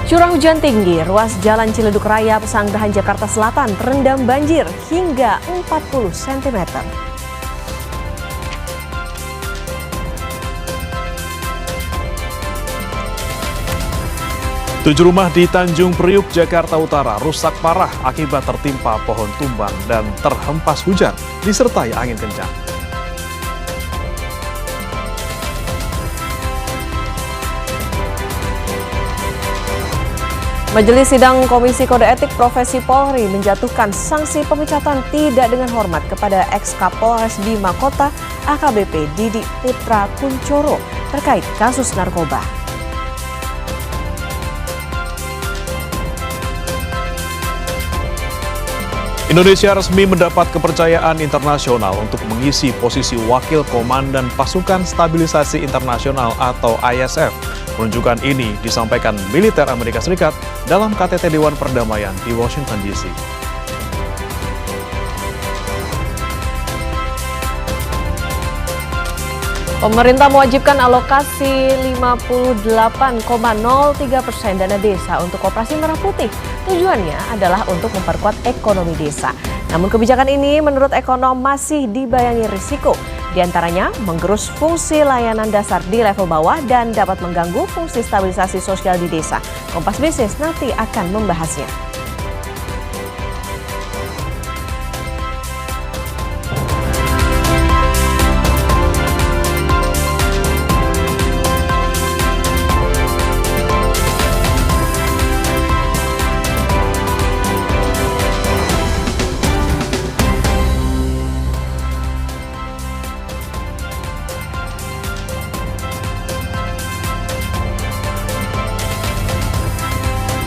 Curah hujan tinggi, ruas Jalan Ciledug Raya Pesanggerahan Jakarta Selatan terendam banjir hingga 40 cm. Tujuh rumah di Tanjung Priuk, Jakarta Utara rusak parah akibat tertimpa pohon tumbang dan terhempas hujan disertai angin kencang. Majelis Sidang Komisi Kode Etik Profesi Polri menjatuhkan sanksi pemecatan tidak dengan hormat kepada ex-Kapolres Bima Kota AKBP Didi Putra Kuncoro terkait kasus narkoba. Indonesia resmi mendapat kepercayaan internasional untuk mengisi posisi Wakil Komandan Pasukan Stabilisasi Internasional atau ISF. Penunjukan ini disampaikan militer Amerika Serikat dalam KTT Dewan Perdamaian di Washington DC. Pemerintah mewajibkan alokasi 58,03% dana desa untuk Operasi Merah Putih. Tujuannya adalah untuk memperkuat ekonomi desa. Namun kebijakan ini menurut ekonom masih dibayangi risiko. Di antaranya menggerus fungsi layanan dasar di level bawah dan dapat mengganggu fungsi stabilisasi sosial di desa. Kompas Bisnis nanti akan membahasnya.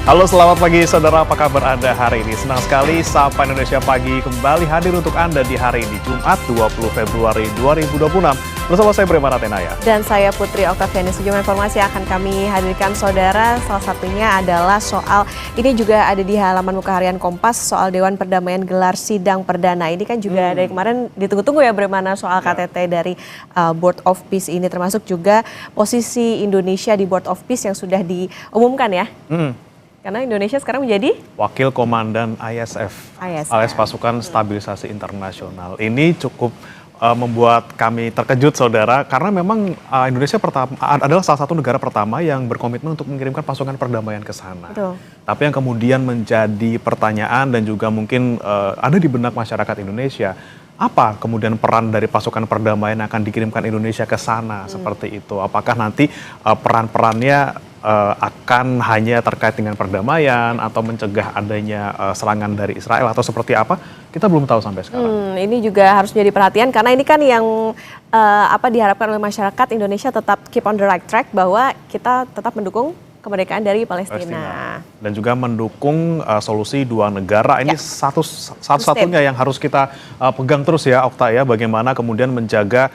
Halo, selamat pagi saudara, apa kabar Anda hari ini? Senang sekali Sapa Indonesia Pagi kembali hadir untuk Anda di hari ini, Jumat 20 Februari 2026. Bersama saya Brema Ratenaya. Dan saya Putri Oktaviani. Sejumlah informasi akan kami hadirkan saudara. Salah satunya adalah soal, ini juga ada di halaman muka harian Kompas, soal Dewan Perdamaian gelar sidang perdana. Ini kan juga dari kemarin ditunggu-tunggu ya Bremana soal KTT dari Board of Peace ini. Termasuk juga posisi Indonesia di Board of Peace yang sudah diumumkan ya. Karena Indonesia sekarang menjadi Wakil Komandan ISF, alias Pasukan Stabilisasi Internasional. Ini cukup membuat kami terkejut saudara, karena memang Indonesia adalah salah satu negara pertama yang berkomitmen untuk mengirimkan pasukan perdamaian ke sana. Betul. Tapi yang kemudian menjadi pertanyaan dan juga mungkin ada di benak masyarakat Indonesia, apa kemudian peran dari pasukan perdamaian yang akan dikirimkan Indonesia ke sana seperti itu? Apakah nanti peran-perannya akan hanya terkait dengan perdamaian atau mencegah adanya serangan dari Israel atau seperti apa? Kita belum tahu sampai sekarang. Ini juga harus menjadi perhatian karena ini kan yang diharapkan oleh masyarakat Indonesia tetap keep on the right track, bahwa kita tetap mendukung kemerdekaan dari Palestina. Dan juga mendukung solusi dua negara. Ini satu-satunya yang harus kita pegang terus ya Okta ya, bagaimana kemudian menjaga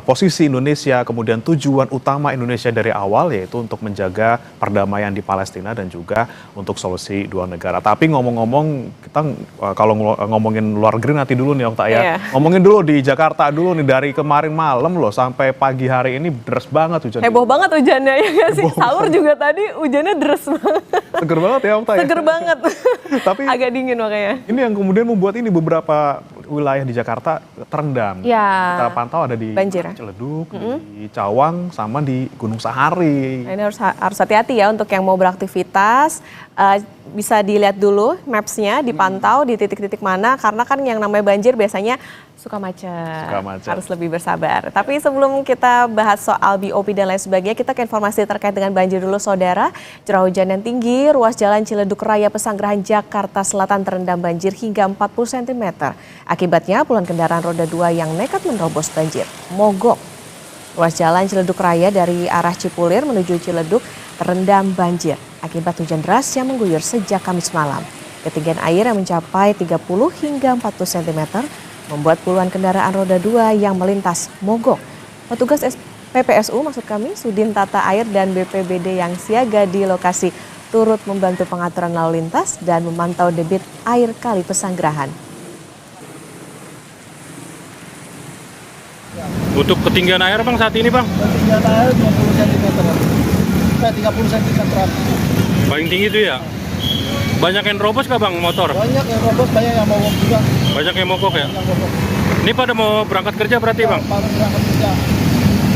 posisi Indonesia, kemudian tujuan utama Indonesia dari awal yaitu untuk menjaga perdamaian di Palestina dan juga untuk solusi dua negara. Tapi ngomong-ngomong, kita kalau ngomongin luar negeri nanti dulu nih Okta ya. Ngomongin dulu di Jakarta dulu nih, dari kemarin malam loh sampai pagi hari ini deras banget hujan. Heboh banget hujannya ya nggak sih? Sahur juga tadi hujannya deras banget. Seger banget ya Okta ya. Seger banget. Tapi agak dingin makanya. Ini yang kemudian membuat ini beberapa wilayah di Jakarta terendam. Ya. Kita pantau ada di Ciledug, di Cawang, sama di Gunung Sahari. Nah, ini harus hati-hati ya untuk yang mau beraktivitas. Bisa dilihat dulu mapsnya, dipantau di titik-titik mana, karena kan yang namanya banjir biasanya suka macet. Harus lebih bersabar. Tapi sebelum kita bahas soal BOP dan lain sebagainya, kita ke informasi terkait dengan banjir dulu saudara. Curah hujan yang tinggi, ruas Jalan Ciledug Raya Pesanggerahan Jakarta Selatan terendam banjir hingga 40 cm. Akibatnya puluhan kendaraan roda 2 yang nekat menerobos banjir mogok. Ruas Jalan Ciledug Raya dari arah Cipulir menuju Ciledug terendam banjir akibat hujan deras yang mengguyur sejak Kamis malam. Ketinggian air yang mencapai 30 hingga 40 cm membuat puluhan kendaraan roda 2 yang melintas mogok. Petugas PPSU Sudin Tata Air dan BPBD yang siaga di lokasi turut membantu pengaturan lalu lintas dan memantau debit air Kali Pesanggerahan. Untuk ketinggian air Bang saat ini Bang? Ketinggian air 20 cm. sampai 30 cm. Paling tinggi itu ya? Banyak yang robos kah bang motor? Banyak yang robos, banyak yang mogok juga. Banyak yang mogok ya? Yang mogok. Ini pada mau berangkat kerja berarti bang? Baru berangkat kerja.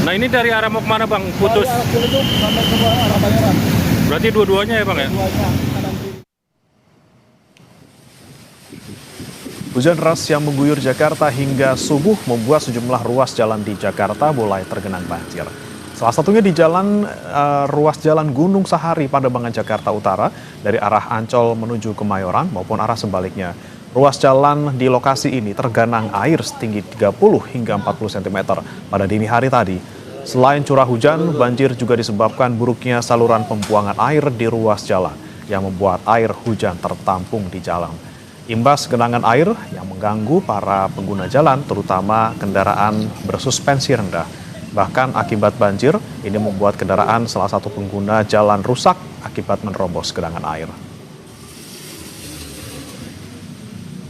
Nah ini dari arah mau kemana bang? Putus? Dari arah Ciledug sampai ke arah Bayaran. Berarti dua-duanya ya bang ya? Duanya kanan kiri. Hujan deras yang mengguyur Jakarta hingga subuh membuat sejumlah ruas jalan di Jakarta mulai tergenang banjir. Salah satunya di ruas jalan Gunung Sahari Pademangan Jakarta Utara dari arah Ancol menuju Kemayoran maupun arah sebaliknya. Ruas jalan di lokasi ini tergenang air setinggi 30 hingga 40 cm pada dini hari tadi. Selain curah hujan, banjir juga disebabkan buruknya saluran pembuangan air di ruas jalan yang membuat air hujan tertampung di jalan. Imbas genangan air yang mengganggu para pengguna jalan, terutama kendaraan bersuspensi rendah. Bahkan akibat banjir, ini membuat kendaraan salah satu pengguna jalan rusak akibat menerobos genangan air.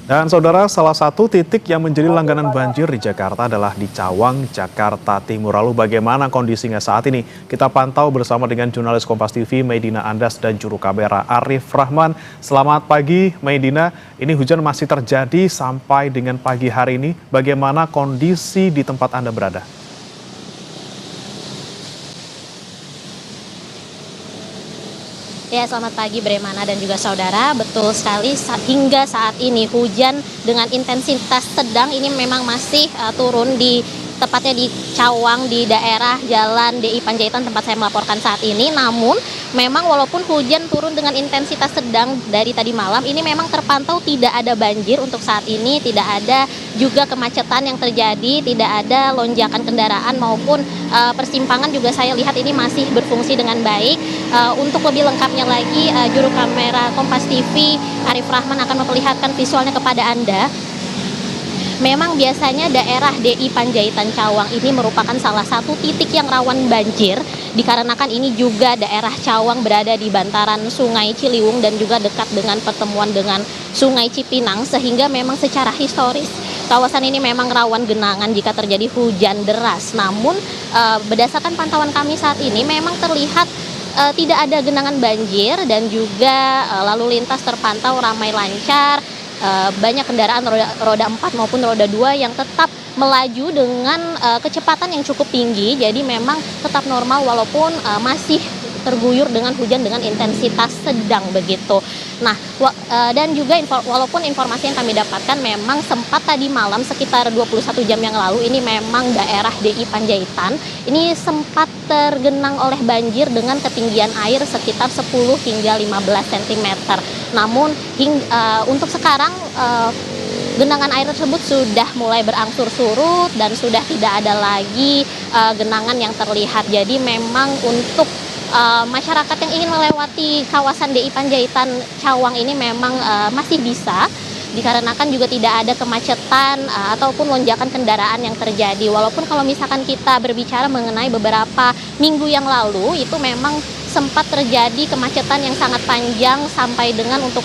Dan saudara, salah satu titik yang menjadi langganan banjir di Jakarta adalah di Cawang, Jakarta Timur. Lalu bagaimana kondisinya saat ini? Kita pantau bersama dengan jurnalis Kompas TV, Maidina Andas, dan juru kamera Arif Rahman. Selamat pagi, Maidina. Ini hujan masih terjadi sampai dengan pagi hari ini. Bagaimana kondisi di tempat Anda berada? Ya, selamat pagi Bremana dan juga saudara. Betul sekali, hingga saat ini hujan dengan intensitas sedang ini memang masih turun tepatnya di Cawang, di daerah Jalan DI Panjaitan tempat saya melaporkan saat ini. Namun memang walaupun hujan turun dengan intensitas sedang dari tadi malam, ini memang terpantau tidak ada banjir untuk saat ini, tidak ada juga kemacetan yang terjadi, tidak ada lonjakan kendaraan maupun persimpangan juga saya lihat ini masih berfungsi dengan baik. Untuk lebih lengkapnya lagi, juru kamera Kompas TV Arif Rahman akan memperlihatkan visualnya kepada Anda. Memang biasanya daerah DI Panjaitan Cawang ini merupakan salah satu titik yang rawan banjir, dikarenakan ini juga daerah Cawang berada di bantaran Sungai Ciliwung dan juga dekat dengan pertemuan dengan Sungai Cipinang, sehingga memang secara historis kawasan ini memang rawan genangan jika terjadi hujan deras. Namun berdasarkan pantauan kami saat ini memang terlihat tidak ada genangan banjir dan juga lalu lintas terpantau ramai lancar. Banyak kendaraan roda 4 maupun roda 2 yang tetap melaju dengan kecepatan yang cukup tinggi, jadi memang tetap normal walaupun masih terguyur dengan hujan dengan intensitas sedang begitu. Nah, dan juga walaupun informasi yang kami dapatkan memang sempat tadi malam sekitar 21 jam yang lalu ini memang daerah DI Panjaitan ini sempat tergenang oleh banjir dengan ketinggian air sekitar 10 hingga 15 cm. Namun untuk sekarang genangan air tersebut sudah mulai berangsur surut dan sudah tidak ada lagi genangan yang terlihat. Jadi memang untuk masyarakat yang ingin melewati kawasan DI Panjaitan Cawang ini memang masih bisa, dikarenakan juga tidak ada kemacetan ataupun lonjakan kendaraan yang terjadi. Walaupun kalau misalkan kita berbicara mengenai beberapa minggu yang lalu, itu memang sempat terjadi kemacetan yang sangat panjang sampai dengan untuk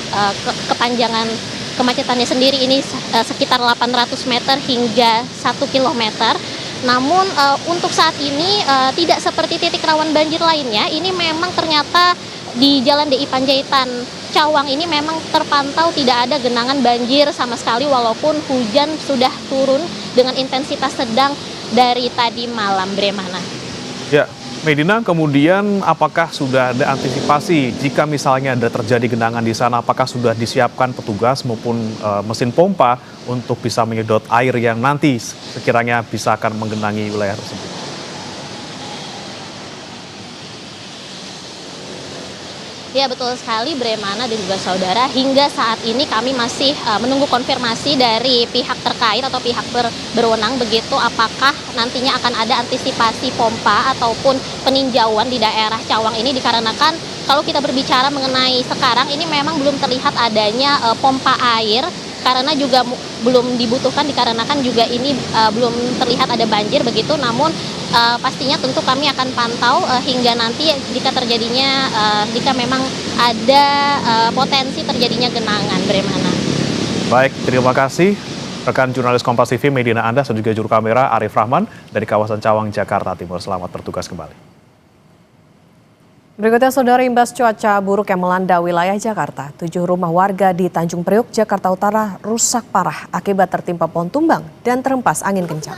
kepanjangan kemacetannya sendiri ini sekitar 800 meter hingga 1 kilometer. Namun untuk saat ini tidak seperti titik rawan banjir lainnya, ini memang ternyata di Jalan DI Panjaitan Cawang ini memang terpantau tidak ada genangan banjir sama sekali walaupun hujan sudah turun dengan intensitas sedang dari tadi malam, Bremana. Ya, Medina, kemudian apakah sudah ada antisipasi jika misalnya ada terjadi genangan di sana, apakah sudah disiapkan petugas maupun mesin pompa untuk bisa menyedot air yang nanti sekiranya bisa akan menggenangi wilayah tersebut? Ya, betul sekali Bremana dan juga saudara, hingga saat ini kami masih menunggu konfirmasi dari pihak terkait atau pihak berwenang begitu apakah nantinya akan ada antisipasi pompa ataupun peninjauan di daerah Cawang ini, dikarenakan kalau kita berbicara mengenai sekarang ini memang belum terlihat adanya pompa air karena juga belum dibutuhkan dikarenakan juga ini belum terlihat ada banjir begitu. Namun pastinya tentu kami akan pantau hingga nanti jika terjadinya jika memang ada potensi terjadinya genangan, Bremana. Baik, terima kasih rekan jurnalis Kompas TV Medina Andas dan juga juru kamera Arif Rahman dari kawasan Cawang, Jakarta Timur. Selamat bertugas kembali. Berikutnya saudara, imbas cuaca buruk yang melanda wilayah Jakarta, 7 rumah warga di Tanjung Priok, Jakarta Utara rusak parah akibat tertimpa pohon tumbang dan terhempas angin kencang.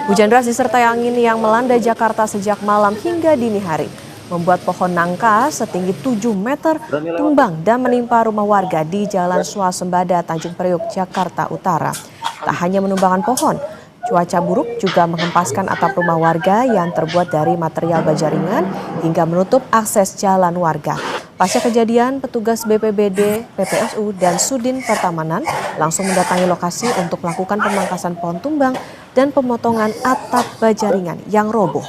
Hujan deras disertai angin yang melanda Jakarta sejak malam hingga dini hari membuat pohon nangka setinggi 7 meter tumbang dan menimpa rumah warga di Jalan Swasembada, Tanjung Priok, Jakarta Utara. Tak hanya menumbangkan pohon, cuaca buruk juga menghempaskan atap rumah warga yang terbuat dari material baja ringan hingga menutup akses jalan warga. Pasca kejadian, petugas BPBD, PPSU, dan Sudin Pertamanan langsung mendatangi lokasi untuk melakukan pemangkasan pohon tumbang dan pemotongan atap baja ringan yang roboh.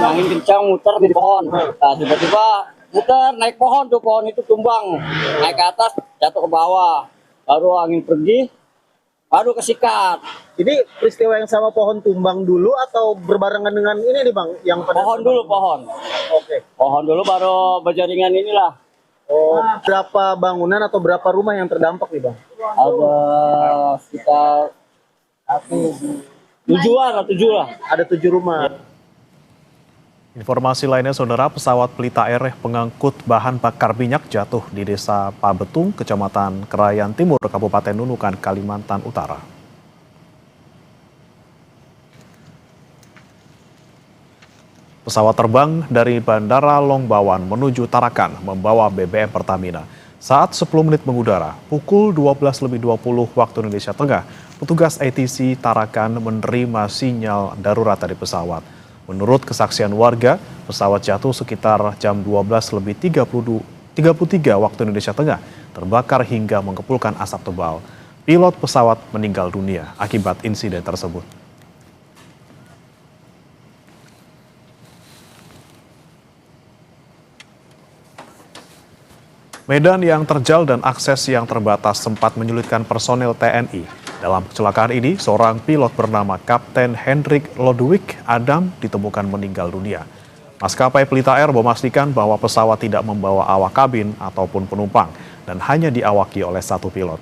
Angin kencang muter di pohon. Nah, tiba-tiba muter naik pohon tuh, pohon itu tumbang. Naik ke atas, jatuh ke bawah. Baru angin pergi, baru kesikat. Ini peristiwa yang sama pohon tumbang dulu atau berbarengan dengan ini nih Bang? Yang pada Pohon dulu, pohon. Oke. Pohon dulu baru berjaringan inilah. Oh, berapa bangunan atau berapa rumah yang terdampak nih Bang? Ada sekitar 7 lah. Ada 7 rumah. Informasi lainnya, saudara, pesawat Pelita Air pengangkut bahan bakar minyak jatuh di Desa Pabetung, Kecamatan Krayan Timur, Kabupaten Nunukan, Kalimantan Utara. Pesawat terbang dari Bandara Longbawan menuju Tarakan membawa BBM Pertamina. Saat 10 menit mengudara, pukul 12.20 waktu Indonesia Tengah, petugas ATC Tarakan menerima sinyal darurat dari pesawat. Menurut kesaksian warga, pesawat jatuh sekitar jam 12.33 waktu Indonesia Tengah, terbakar hingga mengepulkan asap tebal. Pilot pesawat meninggal dunia akibat insiden tersebut. Medan yang terjal dan akses yang terbatas sempat menyulitkan personel TNI. Dalam kecelakaan ini, seorang pilot bernama Kapten Hendrik Lodewijk Adam ditemukan meninggal dunia. Maskapai Pelita Air memastikan bahwa pesawat tidak membawa awak kabin ataupun penumpang dan hanya diawaki oleh 1 pilot.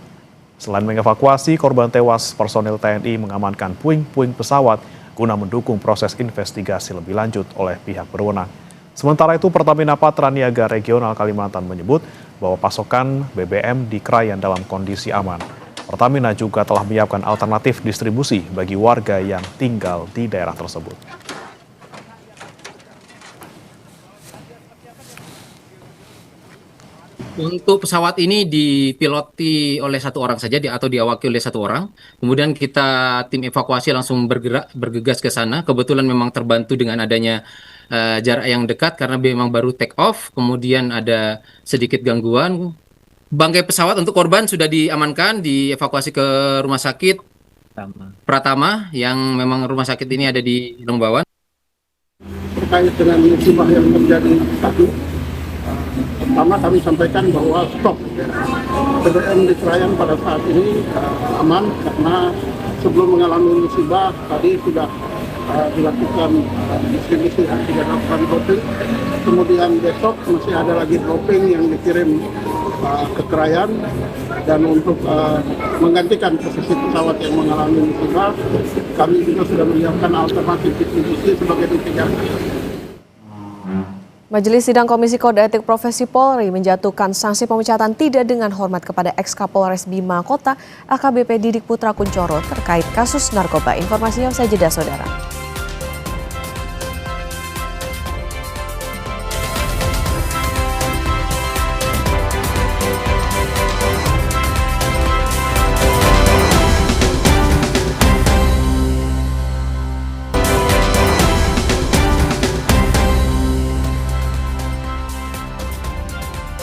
Selain mengevakuasi korban tewas, personel TNI mengamankan puing-puing pesawat guna mendukung proses investigasi lebih lanjut oleh pihak berwenang. Sementara itu, Pertamina Patraniaga Regional Kalimantan menyebut bahwa pasokan BBM di Krayan dalam kondisi aman. Pertamina juga telah menyiapkan alternatif distribusi bagi warga yang tinggal di daerah tersebut. Untuk pesawat ini dipiloti oleh 1 orang saja atau diawaki oleh 1 orang. Kemudian kita tim evakuasi langsung bergegas ke sana. Kebetulan memang terbantu dengan adanya jarak yang dekat karena memang baru take off. Kemudian ada sedikit gangguan. Bangkai pesawat untuk korban sudah diamankan, dievakuasi ke rumah sakit Pratama yang memang rumah sakit ini ada di Longbawan. Terkait dengan musibah yang terjadi tadi, pertama kami sampaikan bahwa stok BBM di Krayan pada saat ini aman karena sebelum mengalami musibah tadi sudah dilakukan distribusi dan dilakukan dropping. Kemudian besok masih ada lagi dropping yang dikirim ke Krayan, dan untuk menggantikan posisi pesawat yang mengalami musibah, kami juga sudah menyiapkan alternatif distribusi sebagai mitigasi. Majelis Sidang Komisi Kode Etik Profesi Polri menjatuhkan sanksi pemecatan tidak dengan hormat kepada ex-Kapolres Bima Kota AKBP Didik Putra Kuncoro terkait kasus narkoba. Informasinya usai jeda, saudara.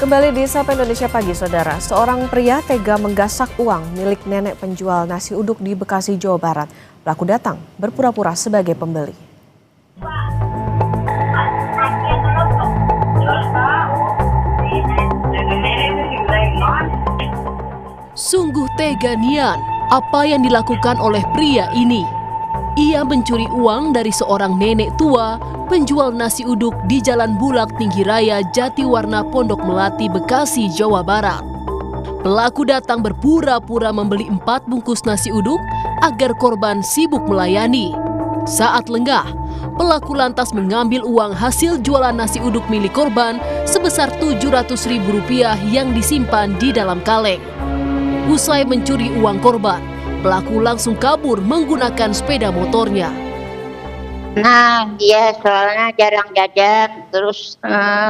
Kembali di Sapa Indonesia Pagi, saudara. Seorang pria tega menggasak uang milik nenek penjual nasi uduk di Bekasi, Jawa Barat. Pelaku datang berpura-pura sebagai pembeli. Sungguh tega nian apa yang dilakukan oleh pria ini. Ia mencuri uang dari seorang nenek tua penjual nasi uduk di Jalan Bulak Tinggi Raya Jatiwarna Pondok Melati, Bekasi, Jawa Barat. Pelaku datang berpura-pura membeli 4 bungkus nasi uduk agar korban sibuk melayani. Saat lengah, pelaku lantas mengambil uang hasil jualan nasi uduk milik korban sebesar Rp700.000 yang disimpan di dalam kaleng. Usai mencuri uang korban, pelaku langsung kabur menggunakan sepeda motornya. Nah, dia soalnya jarang jajan, terus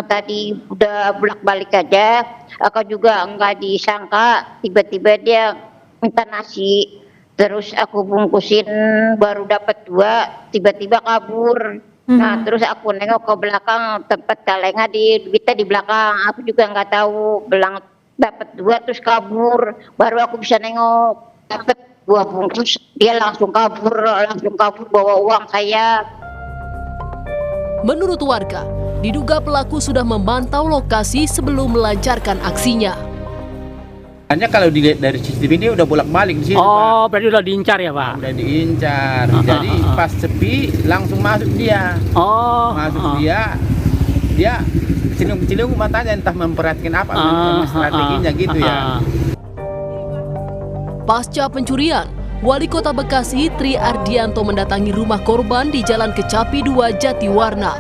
tadi udah bolak-balik aja. Aku juga nggak disangka, tiba-tiba dia minta nasi, terus aku bungkusin, baru dapat 2, tiba-tiba kabur. Nah, terus aku nengok ke belakang, tempat kalengnya kita di belakang. Aku juga nggak tahu, bilang dapat 2 terus kabur. Baru aku bisa nengok, dapat 2 bungkus, dia langsung kabur bawa uang saya. Menurut warga, diduga pelaku sudah memantau lokasi sebelum melancarkan aksinya. Hanya kalau dilihat dari CCTV dia udah bolak-balik di sini. Oh, berarti udah diincar ya, Pak? Udah diincar. Jadi pas sepi langsung masuk dia. Dia cilung matanya, entah memperhatikan apa strateginya gitu ya. Pasca pencurian, Wali Kota Bekasi Tri Ardianto mendatangi rumah korban di Jalan Kecapi 2 Jatiwarna.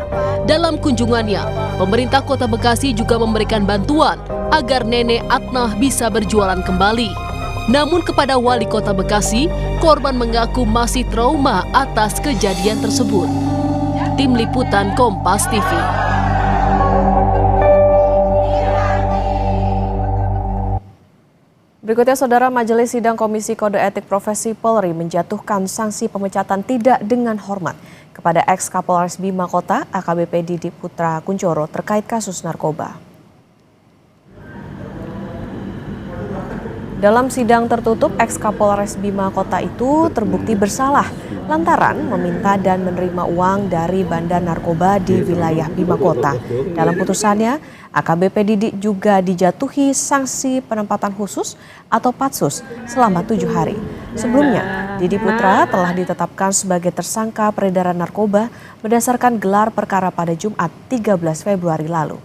Dalam kunjungannya, pemerintah Kota Bekasi juga memberikan bantuan agar Nenek Atnah bisa berjualan kembali. Namun kepada Wali Kota Bekasi, korban mengaku masih trauma atas kejadian tersebut. Tim Liputan Kompas TV. Berikutnya, Saudara, Majelis Sidang Komisi Kode Etik Profesi Polri menjatuhkan sanksi pemecatan tidak dengan hormat kepada ex-Kapolres Bima Kota AKBP Didik Putra Kunchoro terkait kasus narkoba. Dalam sidang tertutup, ex-Kapolres Bima Kota itu terbukti bersalah lantaran meminta dan menerima uang dari bandar narkoba di wilayah Bima Kota. Dalam putusannya, AKBP Didik juga dijatuhi sanksi penempatan khusus atau patsus selama 7 hari. Sebelumnya, Didik Putra telah ditetapkan sebagai tersangka peredaran narkoba berdasarkan gelar perkara pada Jumat 13 Februari lalu.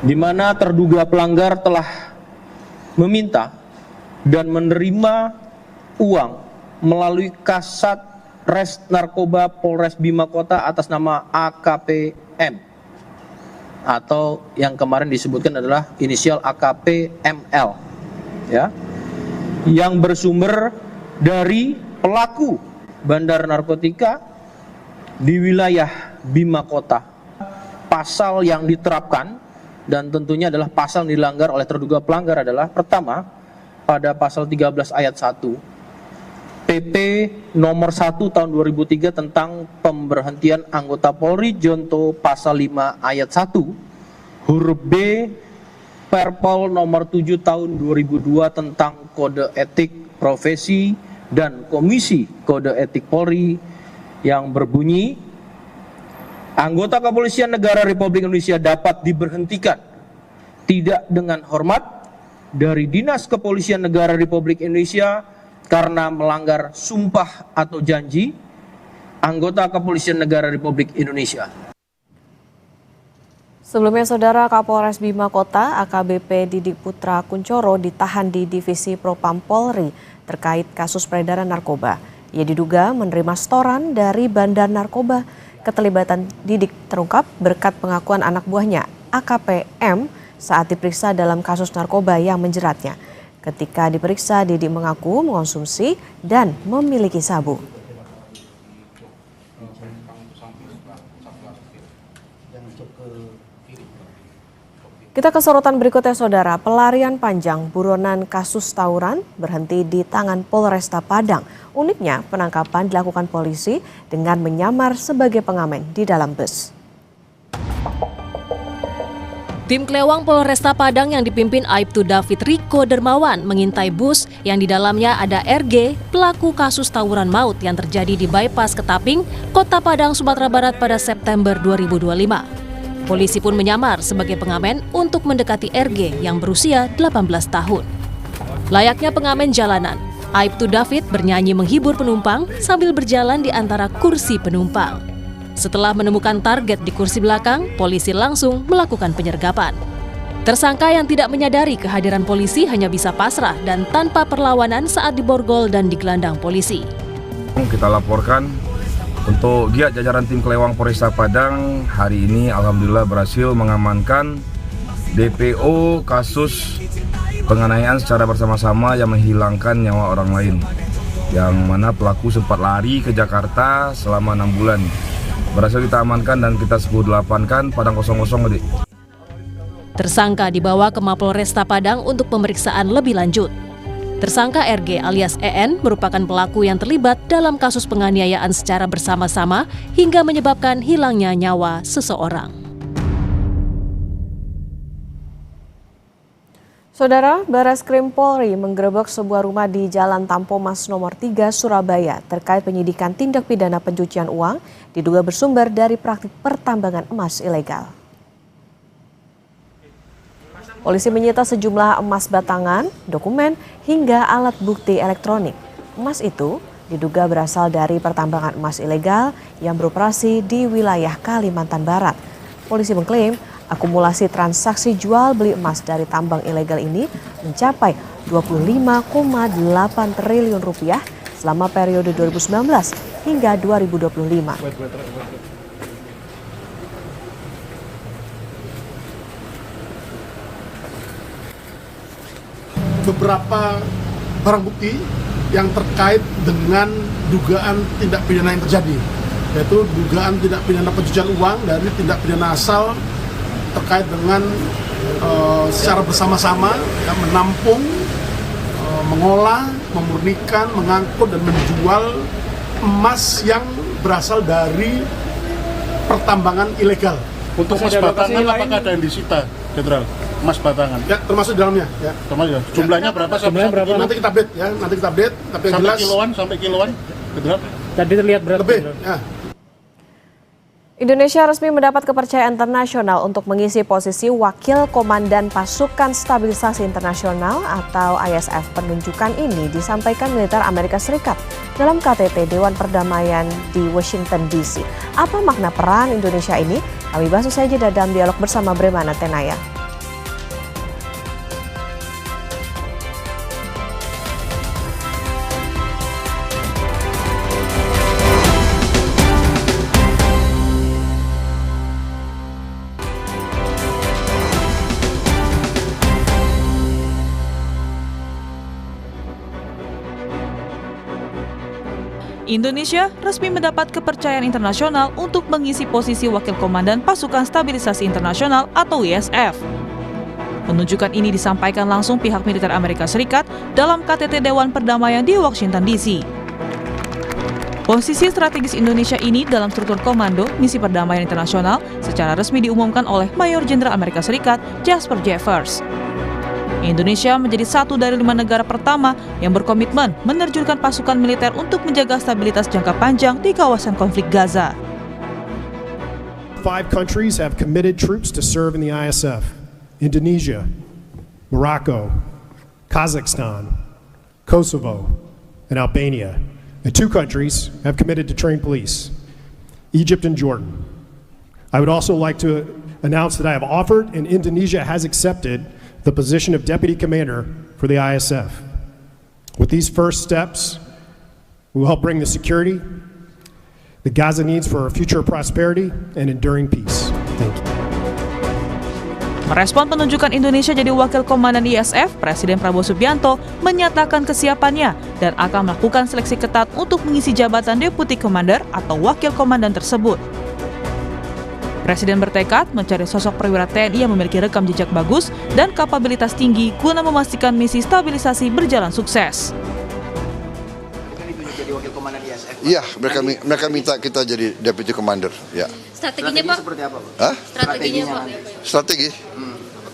Di mana terduga pelanggar telah meminta dan menerima uang melalui Kasat Res Narkoba Polres Bima Kota atas nama AKPM atau yang kemarin disebutkan adalah inisial AKPML, ya, yang bersumber dari pelaku bandar narkotika di wilayah Bima Kota. Pasal yang diterapkan dan tentunya adalah pasal yang dilanggar oleh terduga pelanggar adalah pertama pada pasal 13 ayat 1 PP nomor 1 tahun 2003 tentang pemberhentian anggota Polri Jonto pasal 5 ayat 1 huruf B Perpol nomor 7 tahun 2002 tentang kode etik profesi dan Komisi Kode Etik Polri yang berbunyi anggota Kepolisian Negara Republik Indonesia dapat diberhentikan tidak dengan hormat dari Dinas Kepolisian Negara Republik Indonesia karena melanggar sumpah atau janji anggota Kepolisian Negara Republik Indonesia. Sebelumnya, Saudara, Kapolres Bima Kota AKBP Didik Putra Kunchoro ditahan di Divisi Propam Polri terkait kasus peredaran narkoba. Ia diduga menerima setoran dari bandar narkoba. Keterlibatan Didik terungkap berkat pengakuan anak buahnya AKPM saat diperiksa dalam kasus narkoba yang menjeratnya. Ketika diperiksa, Didik mengaku mengonsumsi dan memiliki sabu. Kita ke sorotan berikutnya, Saudara. Pelarian panjang buronan kasus tawuran berhenti di tangan Polresta Padang. Uniknya, penangkapan dilakukan polisi dengan menyamar sebagai pengamen di dalam bus. Tim Klewang Polresta Padang yang dipimpin Aibtu David Riko Dermawan mengintai bus yang di dalamnya ada RG, pelaku kasus tawuran maut yang terjadi di bypass Ketaping, Kota Padang, Sumatera Barat pada September 2025. Polisi pun menyamar sebagai pengamen untuk mendekati RG yang berusia 18 tahun. Layaknya pengamen jalanan, Aibtu David bernyanyi menghibur penumpang sambil berjalan di antara kursi penumpang. Setelah menemukan target di kursi belakang, polisi langsung melakukan penyergapan. Tersangka yang tidak menyadari kehadiran polisi hanya bisa pasrah dan tanpa perlawanan saat diborgol dan digelandang polisi. Kita laporkan untuk Giat jajaran tim Kelewang Polresta Padang hari ini alhamdulillah berhasil mengamankan DPO kasus penganiayaan secara bersama-sama yang menghilangkan nyawa orang lain, yang mana pelaku sempat lari ke Jakarta selama 6 bulan. Berhasil kita amankan dan kita 10-8kan Padang 00, adik. Tersangka dibawa ke Mapolresta Padang untuk pemeriksaan lebih lanjut. Tersangka RG alias EN merupakan pelaku yang terlibat dalam kasus penganiayaan secara bersama-sama hingga menyebabkan hilangnya nyawa seseorang. Saudara, Barreskrim Polri menggerebek sebuah rumah di Jalan Tampomas nomor 3 Surabaya terkait penyidikan tindak pidana pencucian uang diduga bersumber dari praktik pertambangan emas ilegal. Polisi menyita sejumlah emas batangan, dokumen, hingga alat bukti elektronik. Emas itu diduga berasal dari pertambangan emas ilegal yang beroperasi di wilayah Kalimantan Barat. Polisi mengklaim akumulasi transaksi jual beli emas dari tambang ilegal ini mencapai 25,8 triliun rupiah selama periode 2019 hingga 2025. Beberapa barang bukti yang terkait dengan dugaan tindak pidana yang terjadi, yaitu dugaan tindak pidana pencucian uang dari tindak pidana asal terkait dengan secara bersama-sama yang menampung, mengolah, memurnikan, mengangkut dan menjual emas yang berasal dari pertambangan ilegal. Untuk emas batangan apakah ada yang disita, Jenderal? Emas batangan? Ya, termasuk di dalamnya. Ya. Termasuk. Jumlahnya berapa? Jumlahnya berapa? Nanti kita update ya, nanti kita update. Tapi yang jelas sampai kiloan, Jenderal? Tadi terlihat berapa? Lebih. Ya. Indonesia resmi mendapat kepercayaan internasional untuk mengisi posisi Wakil Komandan Pasukan Stabilisasi Internasional atau ISF. Penunjukan ini disampaikan militer Amerika Serikat dalam KTT Dewan Perdamaian di Washington DC. Apa makna peran Indonesia ini? Kami bahas usai jeda dalam dialog bersama Bremana Tenaya. Indonesia resmi mendapat kepercayaan internasional untuk mengisi posisi Wakil Komandan Pasukan Stabilisasi Internasional atau ISF. Penunjukan ini disampaikan langsung pihak militer Amerika Serikat dalam KTT Dewan Perdamaian di Washington DC. Posisi strategis Indonesia ini dalam struktur komando misi perdamaian internasional secara resmi diumumkan oleh Mayor Jenderal Amerika Serikat Jasper Jeffers. Indonesia menjadi satu dari 5 negara pertama yang berkomitmen menerjunkan pasukan militer untuk menjaga stabilitas jangka panjang di kawasan konflik Gaza. 5 countries have committed troops to serve in the ISF: Indonesia, Morocco, Kazakhstan, Kosovo, and Albania. And 2 countries have committed to train police: Egypt and Jordan. I would also like to announce that I have offered and Indonesia has accepted the position of Deputy Commander for the ISF. With these first steps, we will help bring the security that Gaza needs for a future of prosperity and enduring peace. Thank you. Merespon penunjukan Indonesia jadi Wakil Komandan ISF, Presiden Prabowo Subianto menyatakan kesiapannya dan akan melakukan seleksi ketat untuk mengisi jabatan Deputy Commander atau Wakil Komandan tersebut. Presiden bertekad mencari sosok perwira TNI yang memiliki rekam jejak bagus dan kapabilitas tinggi guna memastikan misi stabilisasi berjalan sukses. Iya, mereka minta kita jadi Deputy Commander. Ya. Strateginya Pak? Seperti apa, Pak? Hah? Strateginya Pak? Strategi?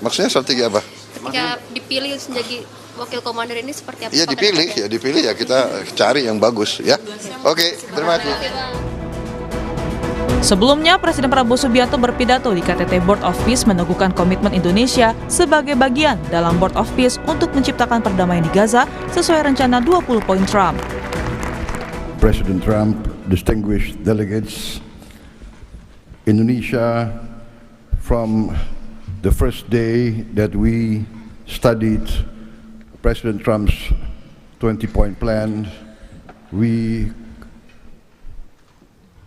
Maksudnya strategi apa? Ketika dipilih menjadi Wakil Komander ini seperti apa? Iya dipilih ya kita cari yang bagus ya. Oke, terima kasih. Sebelumnya, Presiden Prabowo Subianto berpidato di KTT Board of Peace meneguhkan komitmen Indonesia sebagai bagian dalam Board of Peace untuk menciptakan perdamaian di Gaza sesuai rencana 20 poin Trump. President Trump, distinguished delegates, Indonesia, from the first day that we studied President Trump's 20-point plan, we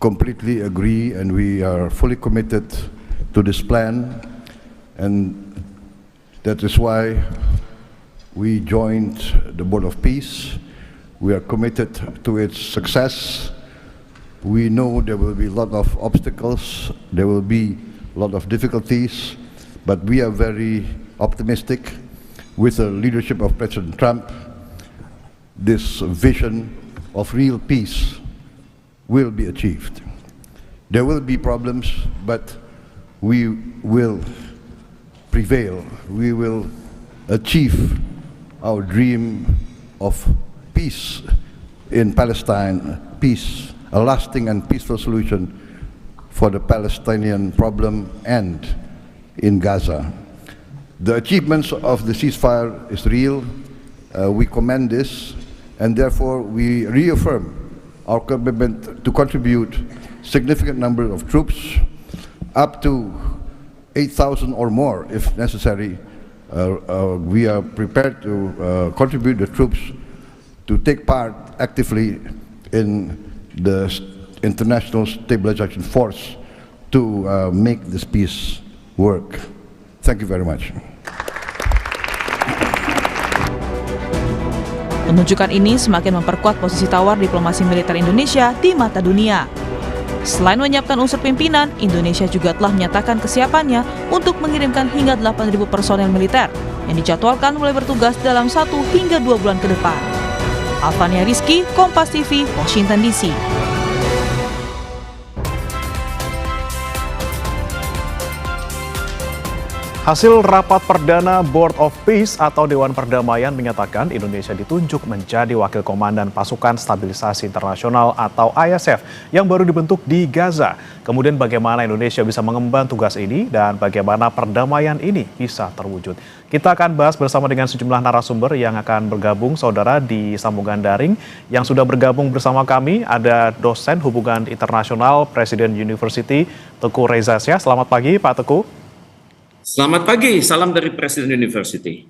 completely agree and we are fully committed to this plan, and that is why we joined the Board of Peace. We are committed to its success. We know there will be a lot of obstacles, there will be a lot of difficulties, but we are very optimistic with the leadership of President Trump. This vision of real peace will be achieved. There will be problems, but we will prevail. We will achieve our dream of peace in Palestine, peace, a lasting and peaceful solution for the Palestinian problem and in Gaza. The achievements of the ceasefire is real. We commend this, and therefore we reaffirm our commitment to contribute significant number of troops, up to 8,000 or more if necessary. We are prepared to contribute the troops to take part actively in the international stabilization force to make this peace work. Thank you very much. Penunjukan ini semakin memperkuat posisi tawar diplomasi militer Indonesia di mata dunia. Selain menyiapkan unsur pimpinan, Indonesia juga telah menyatakan kesiapannya untuk mengirimkan hingga 8.000 personel militer yang dijadwalkan mulai bertugas dalam 1 hingga 2 bulan ke depan. Alvania Rizky, Kompas TV, Washington DC. Hasil rapat perdana Board of Peace atau Dewan Perdamaian menyatakan Indonesia ditunjuk menjadi wakil komandan pasukan stabilisasi internasional atau ISF yang baru dibentuk di Gaza. Kemudian bagaimana Indonesia bisa mengemban tugas ini dan bagaimana perdamaian ini bisa terwujud. Kita akan bahas bersama dengan sejumlah narasumber yang akan bergabung, saudara, di sambungan daring. Yang sudah bergabung bersama kami ada dosen hubungan internasional Presiden University, Teguh Reza Syah. Selamat pagi, Pak Teguh. Selamat pagi, salam dari Presiden University.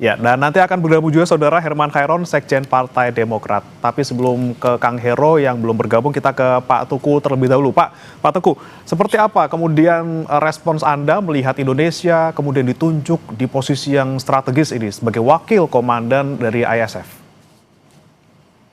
Ya, dan nanti akan bergabung juga saudara Herman Khairon, Sekjen Partai Demokrat. Tapi sebelum ke Kang Hero yang belum bergabung, kita ke Pak Teguh terlebih dahulu. Pak Teguh, seperti apa kemudian respons Anda melihat Indonesia kemudian ditunjuk di posisi yang strategis ini sebagai wakil komandan dari ISF?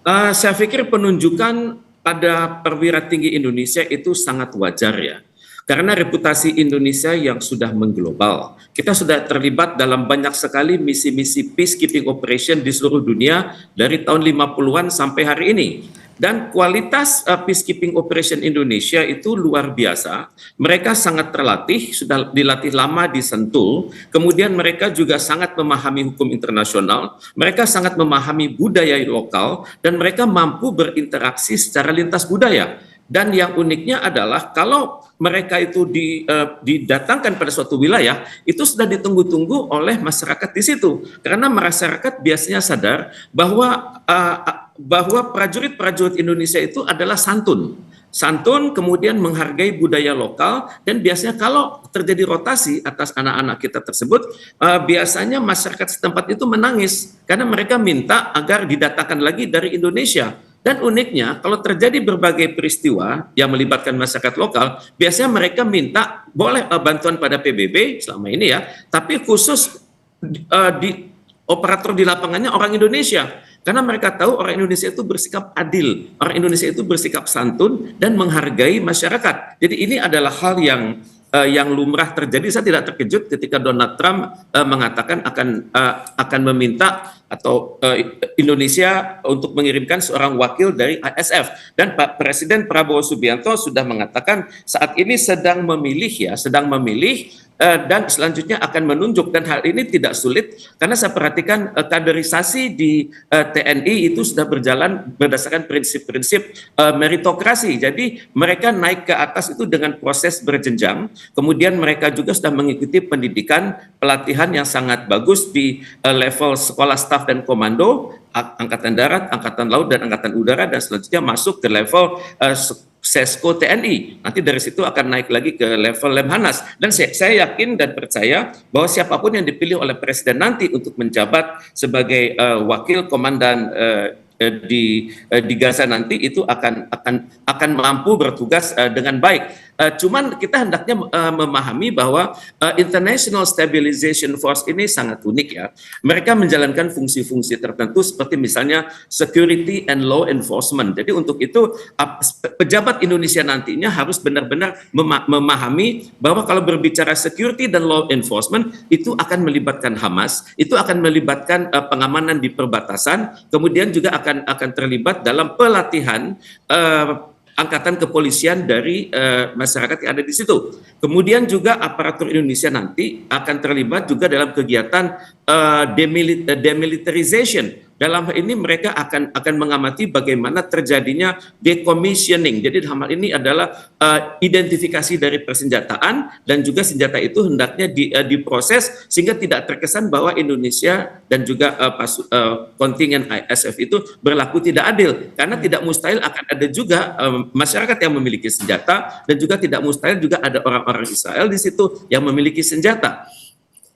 Saya pikir penunjukan pada perwira tinggi Indonesia itu sangat wajar ya. Karena reputasi Indonesia yang sudah mengglobal, kita sudah terlibat dalam banyak sekali misi-misi peacekeeping operation di seluruh dunia dari tahun 50-an sampai hari ini. Dan kualitas peacekeeping operation Indonesia itu luar biasa. Mereka sangat terlatih, sudah dilatih lama di Sentul. Kemudian mereka juga sangat memahami hukum internasional. Mereka sangat memahami budaya lokal dan mereka mampu berinteraksi secara lintas budaya. Dan yang uniknya adalah kalau mereka itu didatangkan pada suatu wilayah, itu sudah ditunggu-tunggu oleh masyarakat di situ. Karena masyarakat biasanya sadar bahwa prajurit-prajurit Indonesia itu adalah santun. Santun, kemudian menghargai budaya lokal, dan biasanya kalau terjadi rotasi atas anak-anak kita tersebut, biasanya masyarakat setempat itu menangis karena mereka minta agar didatangkan lagi dari Indonesia. Dan uniknya, kalau terjadi berbagai peristiwa yang melibatkan masyarakat lokal, biasanya mereka minta boleh bantuan pada PBB selama ini ya, tapi khusus di operator di lapangannya orang Indonesia. Karena mereka tahu orang Indonesia itu bersikap adil, orang Indonesia itu bersikap santun dan menghargai masyarakat. Jadi ini adalah hal yang lumrah terjadi. Saya tidak terkejut ketika Donald Trump mengatakan akan meminta atau Indonesia untuk mengirimkan seorang wakil dari ISF. Dan Pak Presiden Prabowo Subianto sudah mengatakan saat ini sedang memilih dan selanjutnya akan menunjuk, dan hal ini tidak sulit karena saya perhatikan kaderisasi di TNI itu sudah berjalan berdasarkan prinsip-prinsip meritokrasi. Jadi mereka naik ke atas itu dengan proses berjenjang, kemudian mereka juga sudah mengikuti pendidikan pelatihan yang sangat bagus di level sekolah staf dan komando, Angkatan Darat, Angkatan Laut, dan Angkatan Udara, dan selanjutnya masuk ke level Sesko TNI. Nanti dari situ akan naik lagi ke level Lemhanas. Dan saya yakin dan percaya bahwa siapapun yang dipilih oleh Presiden nanti untuk menjabat sebagai wakil komandan di Gaza nanti itu akan mampu bertugas dengan baik. Cuman kita hendaknya memahami bahwa International Stabilization Force ini sangat unik ya. Mereka menjalankan fungsi-fungsi tertentu seperti misalnya security and law enforcement. Jadi untuk itu pejabat Indonesia nantinya harus benar-benar memahami bahwa kalau berbicara security dan law enforcement itu akan melibatkan Hamas, itu akan melibatkan pengamanan di perbatasan, kemudian juga akan terlibat dalam pelatihan angkatan kepolisian dari masyarakat yang ada di situ. Kemudian juga aparatur Indonesia nanti akan terlibat juga dalam kegiatan demilitarization. Dalam hal ini mereka akan mengamati bagaimana terjadinya decommissioning. Jadi dalam hal ini adalah identifikasi dari persenjataan, dan juga senjata itu hendaknya diproses sehingga tidak terkesan bahwa Indonesia dan juga kontingen ISF itu berlaku tidak adil. Karena tidak mustahil akan ada juga masyarakat yang memiliki senjata, dan juga tidak mustahil juga ada orang-orang Israel di situ yang memiliki senjata.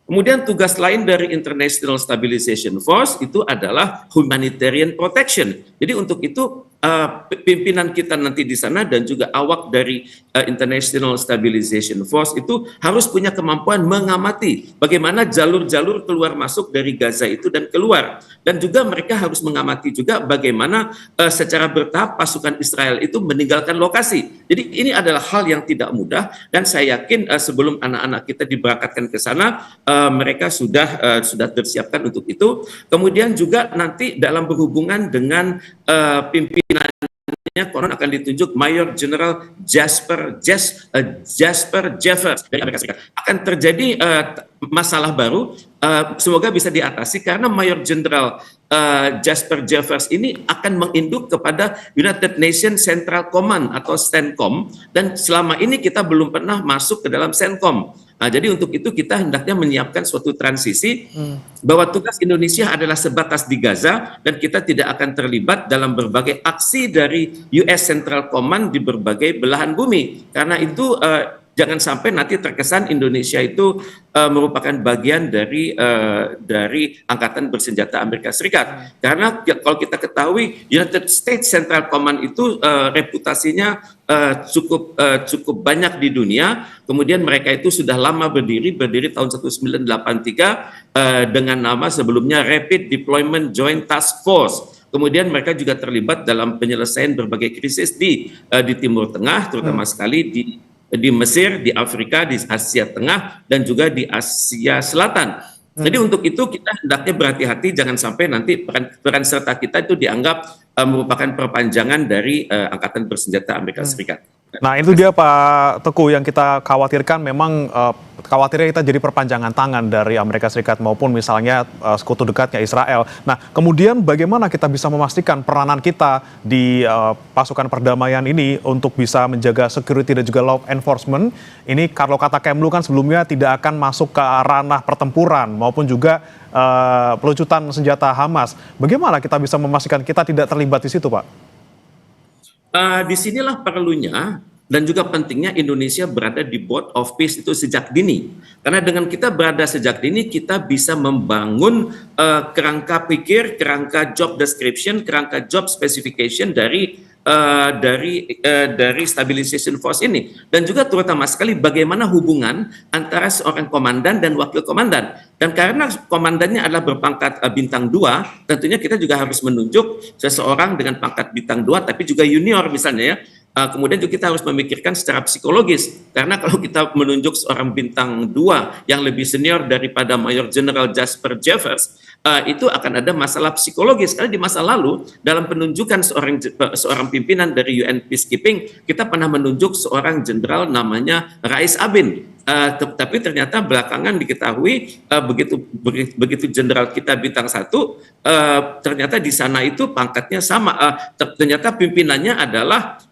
Kemudian tugas lain dari International Stabilization Force itu adalah humanitarian protection. Jadi untuk itu pimpinan kita nanti di sana dan juga awak dari International Stabilization Force itu harus punya kemampuan mengamati bagaimana jalur-jalur keluar masuk dari Gaza itu dan keluar. Dan juga mereka harus mengamati juga bagaimana secara bertahap pasukan Israel itu meninggalkan lokasi. Jadi ini adalah hal yang tidak mudah, dan saya yakin sebelum anak-anak kita diberangkatkan ke sana mereka sudah tersiapkan untuk itu. Kemudian juga nanti dalam berhubungan dengan pimpinannya konon akan ditunjuk Mayor General Jasper Jeffers dari Amerika Serikat. Akan terjadi masalah baru, semoga bisa diatasi karena Mayor General Jasper Jeffers ini akan menginduk kepada United Nations Central Command atau CENTCOM, dan selama ini kita belum pernah masuk ke dalam CENTCOM. Nah, jadi untuk itu kita hendaknya menyiapkan suatu transisi bahwa tugas Indonesia adalah sebatas di Gaza, dan kita tidak akan terlibat dalam berbagai aksi dari US Central Command di berbagai belahan bumi. Karena itu jangan sampai nanti terkesan Indonesia itu merupakan bagian dari Angkatan Bersenjata Amerika Serikat. Karena kalau kita ketahui United States Central Command itu reputasinya cukup banyak di dunia. Kemudian mereka itu sudah lama berdiri tahun 1983 dengan nama sebelumnya Rapid Deployment Joint Task Force. Kemudian mereka juga terlibat dalam penyelesaian berbagai krisis di Timur Tengah, terutama sekali di Mesir, di Afrika, di Asia Tengah, dan juga di Asia Selatan. Jadi untuk itu kita hendaknya berhati-hati, jangan sampai nanti peran serta kita itu dianggap merupakan perpanjangan dari Angkatan Bersenjata Amerika Serikat. Nah itu dia Pak Teguh yang kita khawatirkan, memang khawatirnya kita jadi perpanjangan tangan dari Amerika Serikat maupun misalnya sekutu dekatnya Israel. Nah kemudian bagaimana kita bisa memastikan peranan kita di pasukan perdamaian ini untuk bisa menjaga security dan juga law enforcement ini, kalau kata Kemlu kan sebelumnya tidak akan masuk ke ranah pertempuran maupun juga pelucutan senjata Hamas. Bagaimana kita bisa memastikan kita tidak terlibat di situ, Pak? Disinilah perlunya dan juga pentingnya Indonesia berada di Board of Peace itu sejak dini. Karena dengan kita berada sejak dini, kita bisa membangun kerangka pikir, kerangka job description, kerangka job specification dari Stabilization Force ini, dan juga terutama sekali bagaimana hubungan antara seorang komandan dan wakil komandan. Dan karena komandannya adalah berpangkat bintang 2, tentunya kita juga harus menunjuk seseorang dengan pangkat bintang 2 tapi juga junior misalnya ya. Kemudian juga kita harus memikirkan secara psikologis, karena kalau kita menunjuk seorang bintang 2 yang lebih senior daripada Mayor General Jasper Jeffers, itu akan ada masalah psikologis. Karena di masa lalu dalam penunjukan seorang pimpinan dari UN Peacekeeping, kita pernah menunjuk seorang jenderal namanya Rais Abin. Tapi ternyata belakangan diketahui begitu jenderal kita bintang 1, ternyata di sana itu pangkatnya sama. Ternyata pimpinannya adalah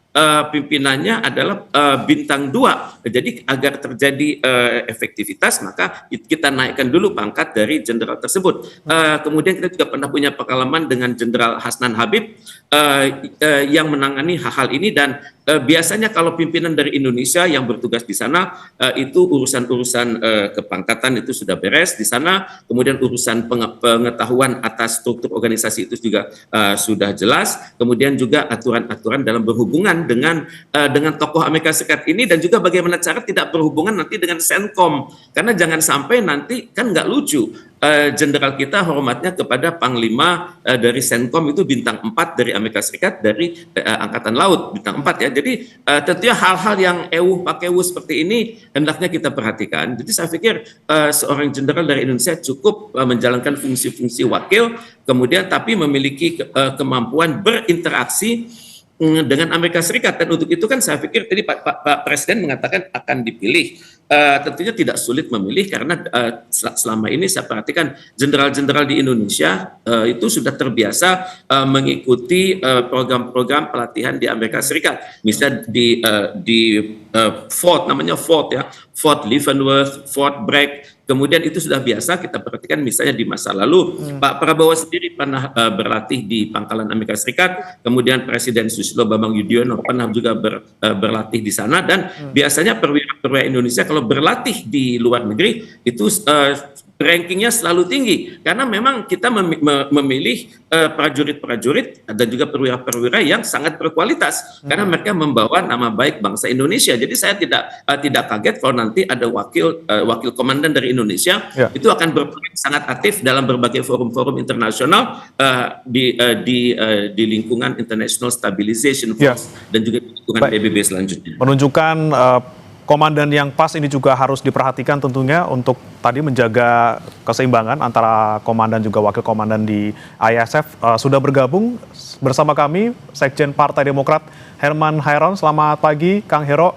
bintang 2. Jadi agar terjadi efektivitas, maka kita naikkan dulu pangkat dari jenderal tersebut. Kemudian kita juga pernah punya pengalaman dengan Jenderal Hasnan Habib yang menangani hal-hal ini, dan biasanya kalau pimpinan dari Indonesia yang bertugas di sana itu urusan-urusan kepangkatan itu sudah beres di sana. Kemudian urusan pengetahuan atas struktur organisasi itu juga sudah jelas. Kemudian juga aturan-aturan dalam berhubungan dengan tokoh Amerika Serikat ini, dan juga bagaimana cara tidak berhubungan nanti dengan Senkom, karena jangan sampai nanti kan nggak lucu jenderal kita hormatnya kepada Panglima dari Senkom itu bintang 4 dari Amerika Serikat, dari Angkatan Laut bintang 4 ya. Jadi tentunya hal-hal yang pakai seperti ini hendaknya kita perhatikan. Jadi saya pikir seorang jenderal dari Indonesia cukup menjalankan fungsi-fungsi wakil, kemudian tapi memiliki kemampuan berinteraksi dengan Amerika Serikat, dan untuk itu kan saya pikir tadi Pak Presiden mengatakan akan dipilih. Tentunya tidak sulit memilih, karena selama ini saya perhatikan jenderal-jenderal di Indonesia itu sudah terbiasa mengikuti program-program pelatihan di Amerika Serikat. Misalnya di Fort, namanya Fort ya, Fort Leavenworth, Fort Bragg. Kemudian itu sudah biasa kita perhatikan misalnya di masa lalu. Pak Prabowo sendiri pernah berlatih di Pangkalan Amerika Serikat, kemudian Presiden Susilo Bambang Yudhoyono pernah juga berlatih di sana, dan biasanya perwira-perwira Indonesia kalau berlatih di luar negeri itu rankingnya selalu tinggi, karena memang kita memilih prajurit-prajurit dan juga perwira-perwira yang sangat berkualitas, karena mereka membawa nama baik bangsa Indonesia. Jadi saya tidak kaget kalau nanti ada wakil komandan dari Indonesia itu akan berperan sangat aktif dalam berbagai forum-forum internasional di lingkungan International Stabilization Force dan juga di lingkungan PBB selanjutnya. Menunjukkan komandan yang pas ini juga harus diperhatikan tentunya untuk tadi menjaga keseimbangan antara komandan juga wakil komandan di ISF. Sudah bergabung bersama kami Sekjen Partai Demokrat Herman Hairon. Selamat pagi Kang Hero.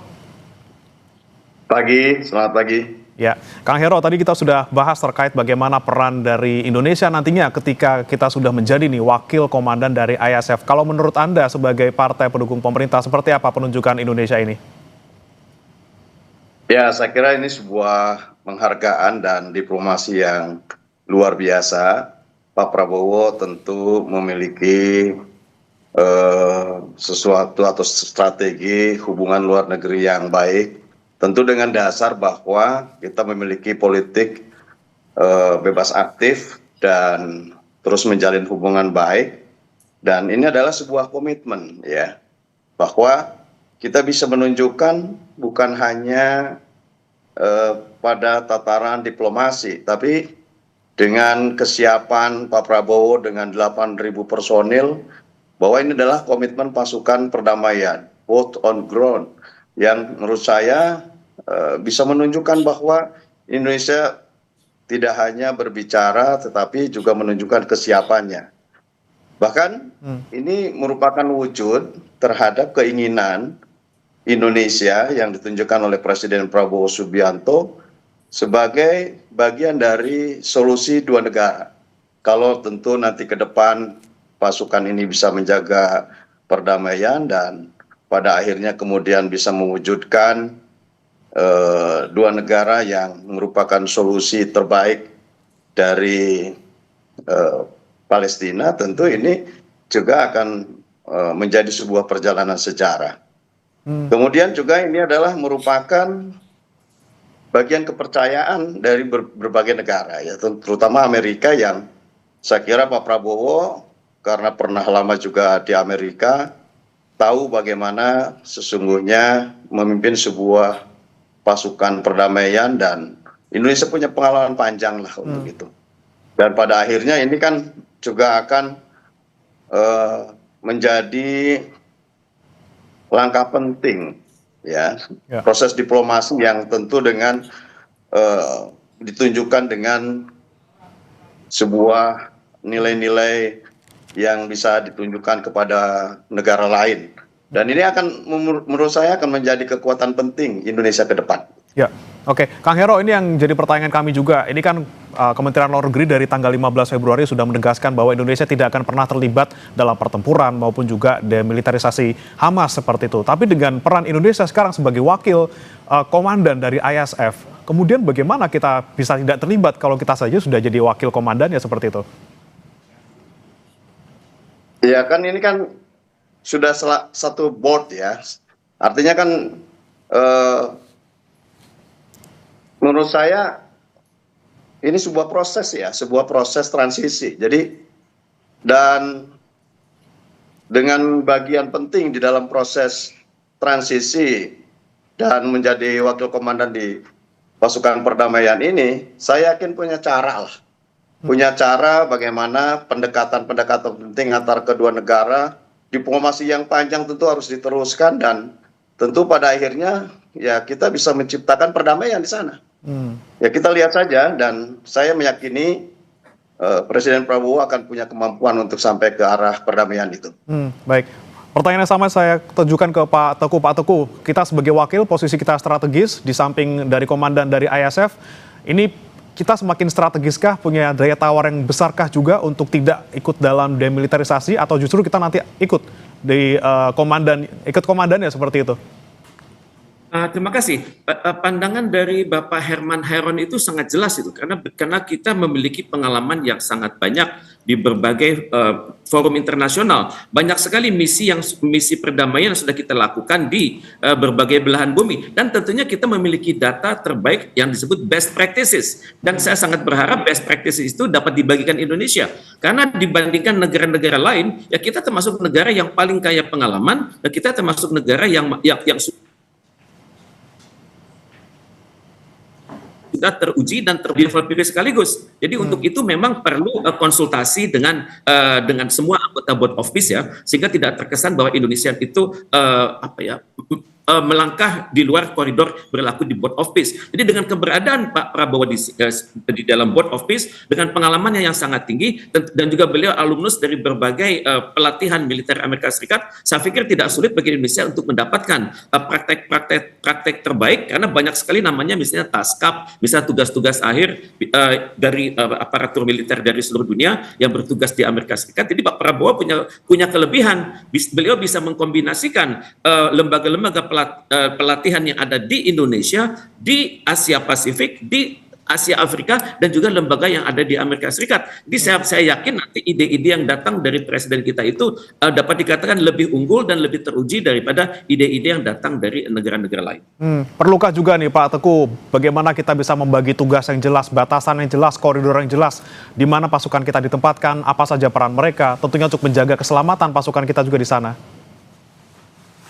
Selamat pagi. Ya, Kang Hero, tadi kita sudah bahas terkait bagaimana peran dari Indonesia nantinya ketika kita sudah menjadi wakil komandan dari ISF. Kalau menurut Anda sebagai partai pendukung pemerintah, seperti apa penunjukan Indonesia ini? Ya, saya kira ini sebuah penghargaan dan diplomasi yang luar biasa. Pak Prabowo tentu memiliki sesuatu atau strategi hubungan luar negeri yang baik. Tentu dengan dasar bahwa kita memiliki politik bebas aktif dan terus menjalin hubungan baik. Dan ini adalah sebuah komitmen ya, bahwa kita bisa menunjukkan bukan hanya pada tataran diplomasi, tapi dengan kesiapan Pak Prabowo dengan 8.000 personil, bahwa ini adalah komitmen pasukan perdamaian, vote on ground, yang menurut saya bisa menunjukkan bahwa Indonesia tidak hanya berbicara, tetapi juga menunjukkan kesiapannya. Bahkan ini merupakan wujud terhadap keinginan Indonesia yang ditunjukkan oleh Presiden Prabowo Subianto sebagai bagian dari solusi dua negara. Kalau tentu nanti ke depan pasukan ini bisa menjaga perdamaian dan pada akhirnya kemudian bisa mewujudkan dua negara yang merupakan solusi terbaik dari Palestina, tentu ini juga akan menjadi sebuah perjalanan sejarah. Kemudian juga ini adalah merupakan bagian kepercayaan dari berbagai negara, ya, terutama Amerika, yang saya kira Pak Prabowo karena pernah lama juga di Amerika, tahu bagaimana sesungguhnya memimpin sebuah pasukan perdamaian, dan Indonesia punya pengalaman panjang lah untuk itu. Dan pada akhirnya ini kan juga akan menjadi langkah penting ya, proses diplomasi yang tentu dengan ditunjukkan dengan sebuah nilai-nilai yang bisa ditunjukkan kepada negara lain. Dan ini akan menurut saya akan menjadi kekuatan penting Indonesia ke depan. Ya, oke. Kang Hero, ini yang jadi pertanyaan kami juga. Ini kan Kementerian Luar Negeri dari tanggal 15 Februari sudah menegaskan bahwa Indonesia tidak akan pernah terlibat dalam pertempuran maupun juga demilitarisasi Hamas seperti itu. Tapi dengan peran Indonesia sekarang sebagai wakil komandan dari ISF, kemudian bagaimana kita bisa tidak terlibat kalau kita saja sudah jadi wakil komandannya seperti itu? Ya kan ini kan sudah satu board ya. Artinya kan menurut saya ini sebuah proses ya, sebuah proses transisi. Jadi dan dengan bagian penting di dalam proses transisi dan menjadi wakil komandan di pasukan perdamaian ini, saya yakin punya cara lah. Punya cara bagaimana pendekatan-pendekatan penting antar kedua negara, diplomasi yang panjang tentu harus diteruskan dan tentu pada akhirnya ya kita bisa menciptakan perdamaian di sana. Ya kita lihat saja dan saya meyakini Presiden Prabowo akan punya kemampuan untuk sampai ke arah perdamaian itu. Baik, pertanyaan yang sama saya tujukan ke Pak Teguh. Pak Teguh, kita sebagai wakil posisi kita strategis di samping dari komandan dari ISF, ini kita semakin strategiskah, punya daya tawar yang besarkah juga untuk tidak ikut dalam demilitarisasi atau justru kita nanti ikut di ikut komandannya seperti itu? Terima kasih. Pandangan dari Bapak Herman Hairon itu sangat jelas itu karena kita memiliki pengalaman yang sangat banyak di berbagai forum internasional. Banyak sekali misi perdamaian yang sudah kita lakukan di berbagai belahan bumi dan tentunya kita memiliki data terbaik yang disebut best practices dan saya sangat berharap best practices itu dapat dibagikan Indonesia karena dibandingkan negara-negara lain ya kita termasuk negara yang paling kaya pengalaman dan kita termasuk negara yang sudah teruji dan terdeveloped sekaligus. Jadi untuk itu memang perlu konsultasi dengan semua anggota Board of Peace ya, sehingga tidak terkesan bahwa Indonesia itu melangkah di luar koridor berlaku di Board of Peace. Jadi dengan keberadaan Pak Prabowo di dalam Board of Peace, dengan pengalamannya yang sangat tinggi dan juga beliau alumnus dari berbagai pelatihan militer Amerika Serikat, saya pikir tidak sulit bagi Indonesia untuk mendapatkan praktek terbaik karena banyak sekali namanya misalnya TASCAP, misalnya tugas-tugas akhir dari aparatur militer dari seluruh dunia yang bertugas di Amerika Serikat. Jadi Pak Prabowo punya kelebihan, beliau bisa mengkombinasikan lembaga-lembaga pelatihan yang ada di Indonesia, di Asia Pasifik, di Asia Afrika, dan juga lembaga yang ada di Amerika Serikat. Jadi saya yakin nanti ide-ide yang datang dari presiden kita itu dapat dikatakan lebih unggul dan lebih teruji daripada ide-ide yang datang dari negara-negara lain. Perlukah juga nih Pak Teguh, bagaimana kita bisa membagi tugas yang jelas, batasan yang jelas, koridor yang jelas, di mana pasukan kita ditempatkan, apa saja peran mereka, tentunya untuk menjaga keselamatan pasukan kita juga di sana.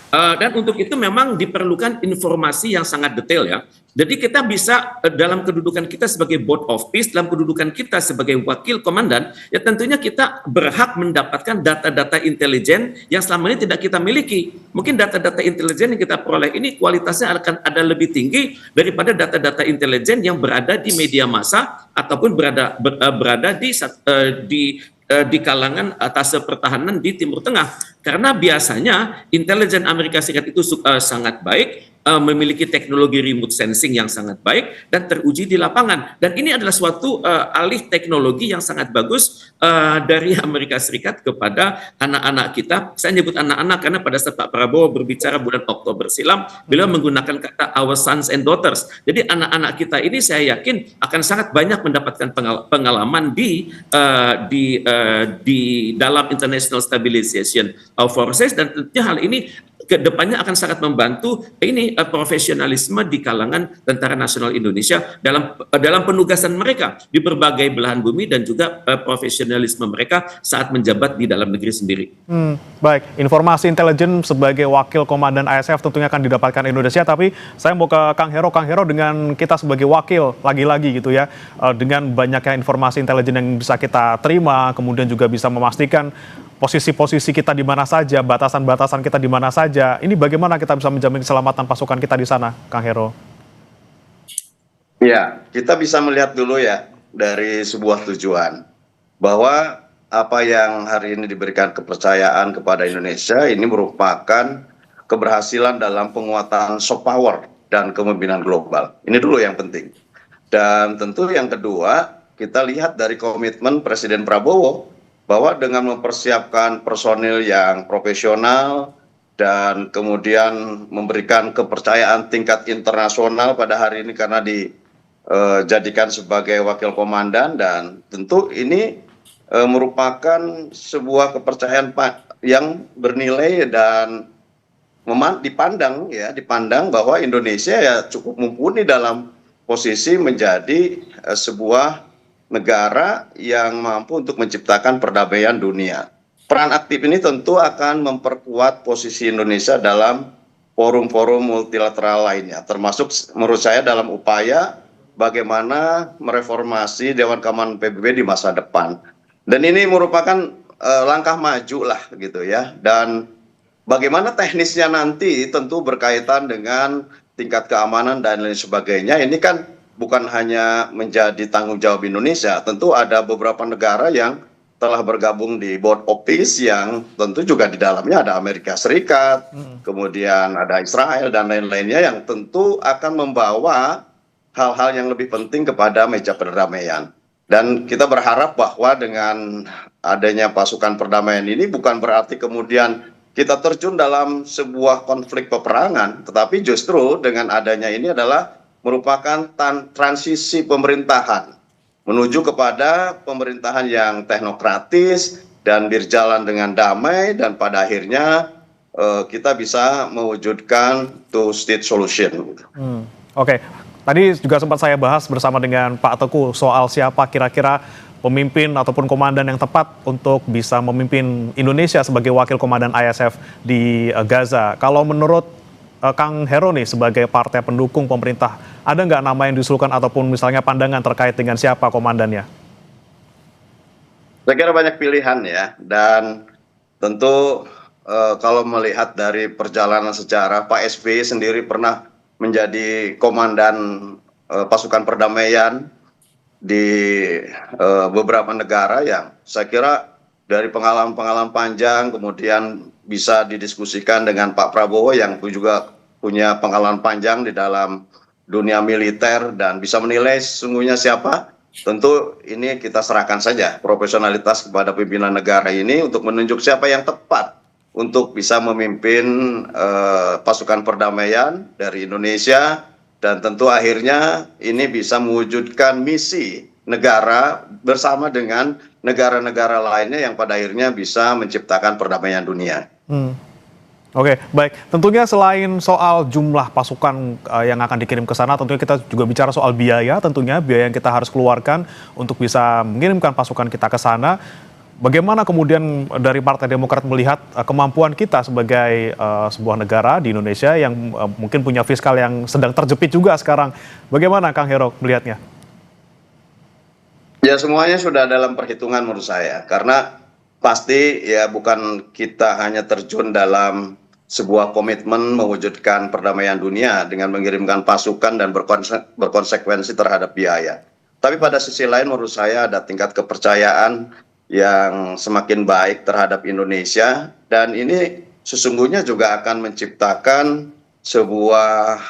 Dan untuk itu memang diperlukan informasi yang sangat detail ya. Jadi kita bisa dalam kedudukan kita sebagai Board of Peace, dalam kedudukan kita sebagai wakil komandan, ya tentunya kita berhak mendapatkan data-data intelijen yang selama ini tidak kita miliki. Mungkin data-data intelijen yang kita peroleh ini kualitasnya akan ada lebih tinggi daripada data-data intelijen yang berada di media massa ataupun berada di kalangan atas pertahanan di Timur Tengah. Karena biasanya intelijen Amerika Serikat itu sangat baik, memiliki teknologi remote sensing yang sangat baik dan teruji di lapangan. Dan ini adalah suatu alih teknologi yang sangat bagus dari Amerika Serikat kepada anak-anak kita. Saya nyebut anak-anak karena pada saat Pak Prabowo berbicara bulan Oktober silam, beliau menggunakan kata our sons and daughters. Jadi anak-anak kita ini saya yakin akan sangat banyak mendapatkan pengalaman di dalam International Stabilization Forces dan tentunya hal ini kedepannya akan sangat membantu profesionalisme di kalangan Tentara Nasional Indonesia dalam penugasan mereka di berbagai belahan bumi dan juga profesionalisme mereka saat menjabat di dalam negeri sendiri. Baik, informasi intelijen sebagai wakil komandan ISF tentunya akan didapatkan Indonesia, tapi saya mau ke Kang Hero. Kang Hero, dengan kita sebagai wakil lagi-lagi gitu ya, dengan banyaknya informasi intelijen yang bisa kita terima, kemudian juga bisa memastikan posisi-posisi kita di mana saja, batasan-batasan kita di mana saja. Ini bagaimana kita bisa menjamin keselamatan pasukan kita di sana, Kang Hero? Ya, kita bisa melihat dulu ya dari sebuah tujuan bahwa apa yang hari ini diberikan kepercayaan kepada Indonesia ini merupakan keberhasilan dalam penguatan soft power dan kepemimpinan global. Ini dulu yang penting. Dan tentu yang kedua, kita lihat dari komitmen Presiden Prabowo bahwa dengan mempersiapkan personil yang profesional dan kemudian memberikan kepercayaan tingkat internasional pada hari ini karena dijadikan sebagai wakil komandan, dan tentu ini merupakan sebuah kepercayaan yang bernilai dan dipandang bahwa Indonesia ya cukup mumpuni dalam posisi menjadi sebuah negara yang mampu untuk menciptakan perdamaian dunia. Peran aktif ini tentu akan memperkuat posisi Indonesia dalam forum-forum multilateral lainnya, termasuk menurut saya dalam upaya bagaimana mereformasi Dewan Keamanan PBB di masa depan. Dan ini merupakan langkah maju lah gitu ya. Dan bagaimana teknisnya nanti tentu berkaitan dengan tingkat keamanan dan lain sebagainya. Ini kan bukan hanya menjadi tanggung jawab Indonesia, tentu ada beberapa negara yang telah bergabung di Board of Peace yang tentu juga di dalamnya ada Amerika Serikat, kemudian ada Israel dan lain-lainnya yang tentu akan membawa hal-hal yang lebih penting kepada meja perdamaian. Dan kita berharap bahwa dengan adanya pasukan perdamaian ini bukan berarti kemudian kita terjun dalam sebuah konflik peperangan, tetapi justru dengan adanya ini adalah merupakan transisi pemerintahan menuju kepada pemerintahan yang teknokratis dan berjalan dengan damai, dan pada akhirnya kita bisa mewujudkan two-state solution. Oke, tadi juga sempat saya bahas bersama dengan Pak Teguh soal siapa kira-kira pemimpin ataupun komandan yang tepat untuk bisa memimpin Indonesia sebagai wakil komandan ISF di Gaza. Kalau menurut Kang Hero nih sebagai partai pendukung pemerintah, ada nggak nama yang diusulkan ataupun misalnya pandangan terkait dengan siapa komandannya? Saya kira banyak pilihan ya, dan tentu kalau melihat dari perjalanan sejarah, Pak SBY sendiri pernah menjadi komandan pasukan perdamaian di beberapa negara yang saya kira dari pengalaman-pengalaman panjang kemudian bisa didiskusikan dengan Pak Prabowo yang juga punya pengalaman panjang di dalam dunia militer dan bisa menilai sesungguhnya siapa. Tentu ini kita serahkan saja profesionalitas kepada pimpinan negara ini untuk menunjuk siapa yang tepat untuk bisa memimpin pasukan perdamaian dari Indonesia. Dan tentu akhirnya ini bisa mewujudkan misi negara bersama dengan negara-negara lainnya yang pada akhirnya bisa menciptakan perdamaian dunia. Oke, baik. Tentunya selain soal jumlah pasukan yang akan dikirim ke sana, tentunya kita juga bicara soal biaya, tentunya biaya yang kita harus keluarkan untuk bisa mengirimkan pasukan kita ke sana. Bagaimana kemudian dari Partai Demokrat melihat kemampuan kita sebagai sebuah negara di Indonesia yang mungkin punya fiskal yang sedang terjepit juga sekarang. Bagaimana Kang Hero melihatnya? Ya semuanya sudah dalam perhitungan menurut saya. Karena pasti ya bukan kita hanya terjun dalam sebuah komitmen mewujudkan perdamaian dunia dengan mengirimkan pasukan dan berkonsekuensi terhadap biaya. Tapi pada sisi lain menurut saya ada tingkat kepercayaan yang semakin baik terhadap Indonesia, dan ini sesungguhnya juga akan menciptakan sebuah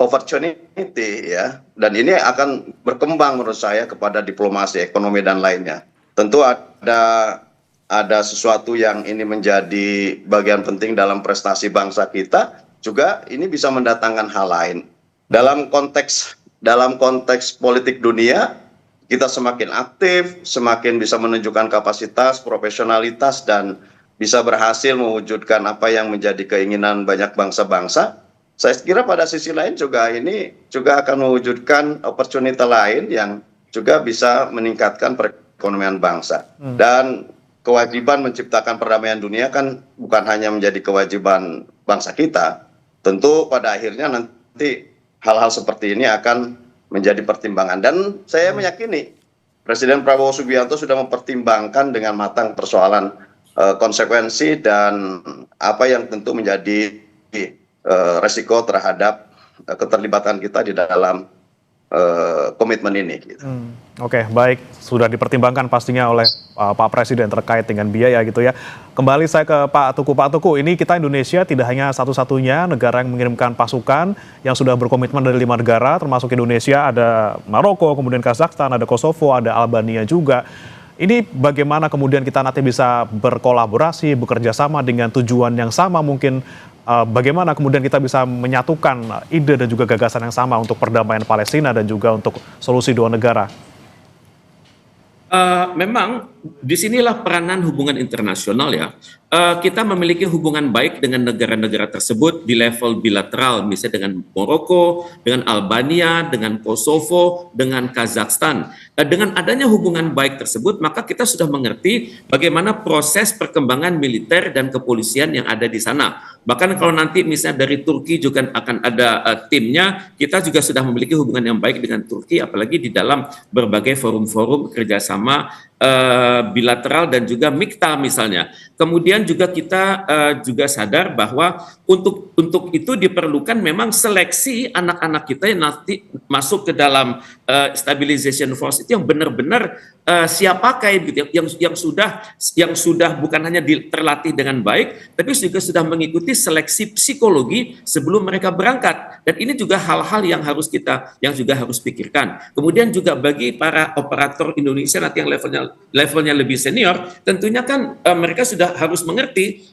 opportunity ya, dan ini akan berkembang menurut saya kepada diplomasi ekonomi dan lainnya. Tentu ada sesuatu yang ini menjadi bagian penting dalam prestasi bangsa kita, juga ini bisa mendatangkan hal lain. Dalam konteks politik dunia, kita semakin aktif, semakin bisa menunjukkan kapasitas, profesionalitas, dan bisa berhasil mewujudkan apa yang menjadi keinginan banyak bangsa-bangsa. Saya kira pada sisi lain juga ini juga akan mewujudkan opportunity lain yang juga bisa meningkatkan perekonomian bangsa. Dan kewajiban menciptakan perdamaian dunia kan bukan hanya menjadi kewajiban bangsa kita. Tentu pada akhirnya nanti hal-hal seperti ini akan menjadi pertimbangan, dan saya meyakini Presiden Prabowo Subianto sudah mempertimbangkan dengan matang persoalan konsekuensi dan apa yang tentu menjadi resiko terhadap keterlibatan kita di dalam komitmen ini. Gitu. Oke, baik. Sudah dipertimbangkan pastinya oleh Pak Presiden terkait dengan biaya gitu ya. Kembali saya ke Pak Tuku. Pak Tuku, ini kita Indonesia tidak hanya satu-satunya negara yang mengirimkan pasukan yang sudah berkomitmen dari 5 negara, termasuk Indonesia, ada Maroko, kemudian Kazakhstan, ada Kosovo, ada Albania juga. Ini bagaimana kemudian kita nanti bisa berkolaborasi, bekerja sama dengan tujuan yang sama mungkin, bagaimana kemudian kita bisa menyatukan ide dan juga gagasan yang sama untuk perdamaian Palestina dan juga untuk solusi 2 negara? Memang disinilah peranan hubungan internasional ya. Kita memiliki hubungan baik dengan negara-negara tersebut di level bilateral, misalnya dengan Maroko, dengan Albania, dengan Kosovo, dengan Kazakhstan. Dengan adanya hubungan baik tersebut, maka kita sudah mengerti bagaimana proses perkembangan militer dan kepolisian yang ada di sana. Bahkan kalau nanti misalnya dari Turki juga akan ada timnya, kita juga sudah memiliki hubungan yang baik dengan Turki, apalagi di dalam berbagai forum-forum kerjasama bilateral dan juga MIKTA misalnya. Kemudian juga kita juga sadar bahwa untuk itu diperlukan memang seleksi anak-anak kita yang nanti masuk ke dalam stabilization force itu yang benar-benar siap pakai gitu, yang sudah bukan hanya terlatih dengan baik, tapi juga sudah mengikuti seleksi psikologi sebelum mereka berangkat. Dan ini juga hal-hal yang juga harus pikirkan. Kemudian juga bagi para operator Indonesia nanti yang levelnya lebih senior, tentunya kan mereka sudah harus mengerti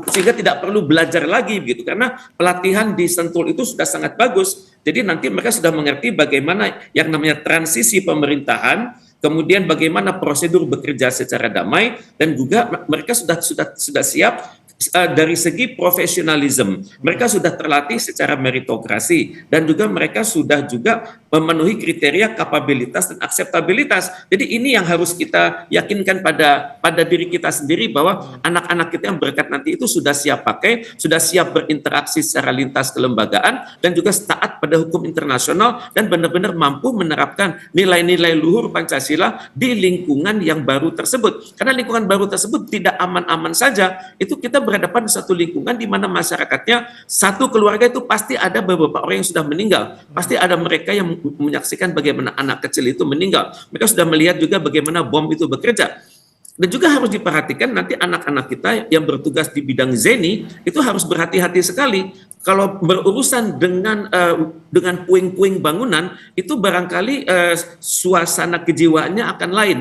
sehingga tidak perlu belajar lagi gitu, karena pelatihan di Sentul itu sudah sangat bagus. Jadi nanti mereka sudah mengerti bagaimana yang namanya transisi pemerintahan, kemudian bagaimana prosedur bekerja secara damai, dan juga mereka sudah siap dari segi profesionalisme. Mereka sudah terlatih secara meritokrasi, dan juga mereka sudah juga memenuhi kriteria kapabilitas dan akseptabilitas. Jadi ini yang harus kita yakinkan pada diri kita sendiri, bahwa anak-anak kita yang berangkat nanti itu sudah siap pakai, sudah siap berinteraksi secara lintas kelembagaan, dan juga taat pada hukum internasional, dan benar-benar mampu menerapkan nilai-nilai luhur Pancasila di lingkungan yang baru tersebut. Karena lingkungan baru tersebut tidak aman-aman saja, itu kita berhadapan di satu lingkungan di mana masyarakatnya, satu keluarga itu pasti ada beberapa orang yang sudah meninggal, pasti ada mereka yang menyaksikan bagaimana anak kecil itu meninggal, mereka sudah melihat juga bagaimana bom itu bekerja. Dan juga harus diperhatikan nanti anak-anak kita yang bertugas di bidang ZENI itu harus berhati-hati sekali. Kalau berurusan dengan puing-puing bangunan, itu barangkali suasana kejiwaannya akan lain.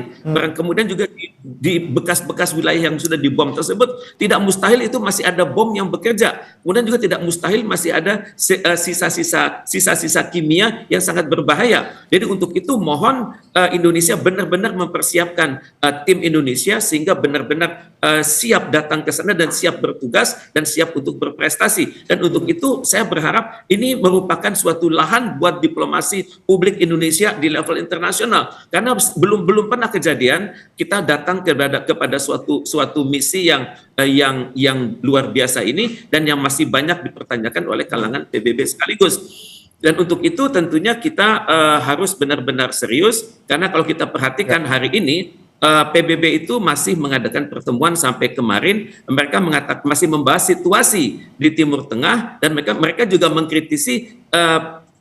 Kemudian juga di bekas-bekas wilayah yang sudah dibom tersebut, tidak mustahil itu masih ada bom yang bekerja. Kemudian juga tidak mustahil masih ada sisa-sisa kimia yang sangat berbahaya. Jadi untuk itu mohon Indonesia benar-benar mempersiapkan tim Indonesia sehingga benar-benar siap datang ke sana dan siap bertugas dan siap untuk berprestasi. Dan untuk itu saya berharap ini merupakan suatu lahan buat diplomasi publik Indonesia di level internasional. Karena belum pernah kejadian kita datang kepada suatu misi yang luar biasa ini, dan yang masih banyak dipertanyakan oleh kalangan PBB sekaligus. Dan untuk itu tentunya kita harus benar-benar serius, karena kalau kita perhatikan hari ini PBB itu masih mengadakan pertemuan sampai kemarin, mereka masih membahas situasi di Timur Tengah, dan mereka juga mengkritisi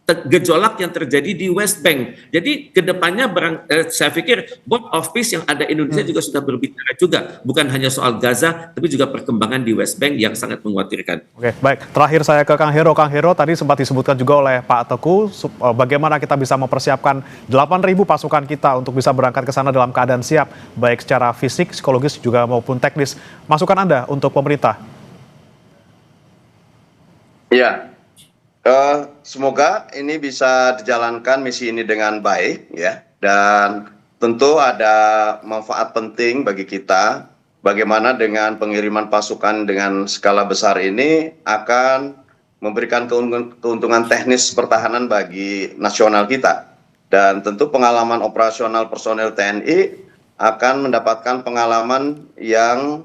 gejolak yang terjadi di West Bank. Jadi kedepannya saya pikir Board of Peace yang ada Indonesia juga sudah berbicara juga, bukan hanya soal Gaza, tapi juga perkembangan di West Bank yang sangat mengkhawatirkan. Oke, baik. Terakhir saya ke Kang Hero. Kang Hero, tadi sempat disebutkan juga oleh Pak Teguh, bagaimana kita bisa mempersiapkan 8.000 pasukan kita untuk bisa berangkat ke sana dalam keadaan siap, baik secara fisik, psikologis, juga maupun teknis. Masukan Anda untuk pemerintah? Ya. Semoga ini bisa dijalankan misi ini dengan baik ya, dan tentu ada manfaat penting bagi kita bagaimana dengan pengiriman pasukan dengan skala besar ini akan memberikan keuntungan teknis pertahanan bagi nasional kita, dan tentu pengalaman operasional personel TNI akan mendapatkan pengalaman yang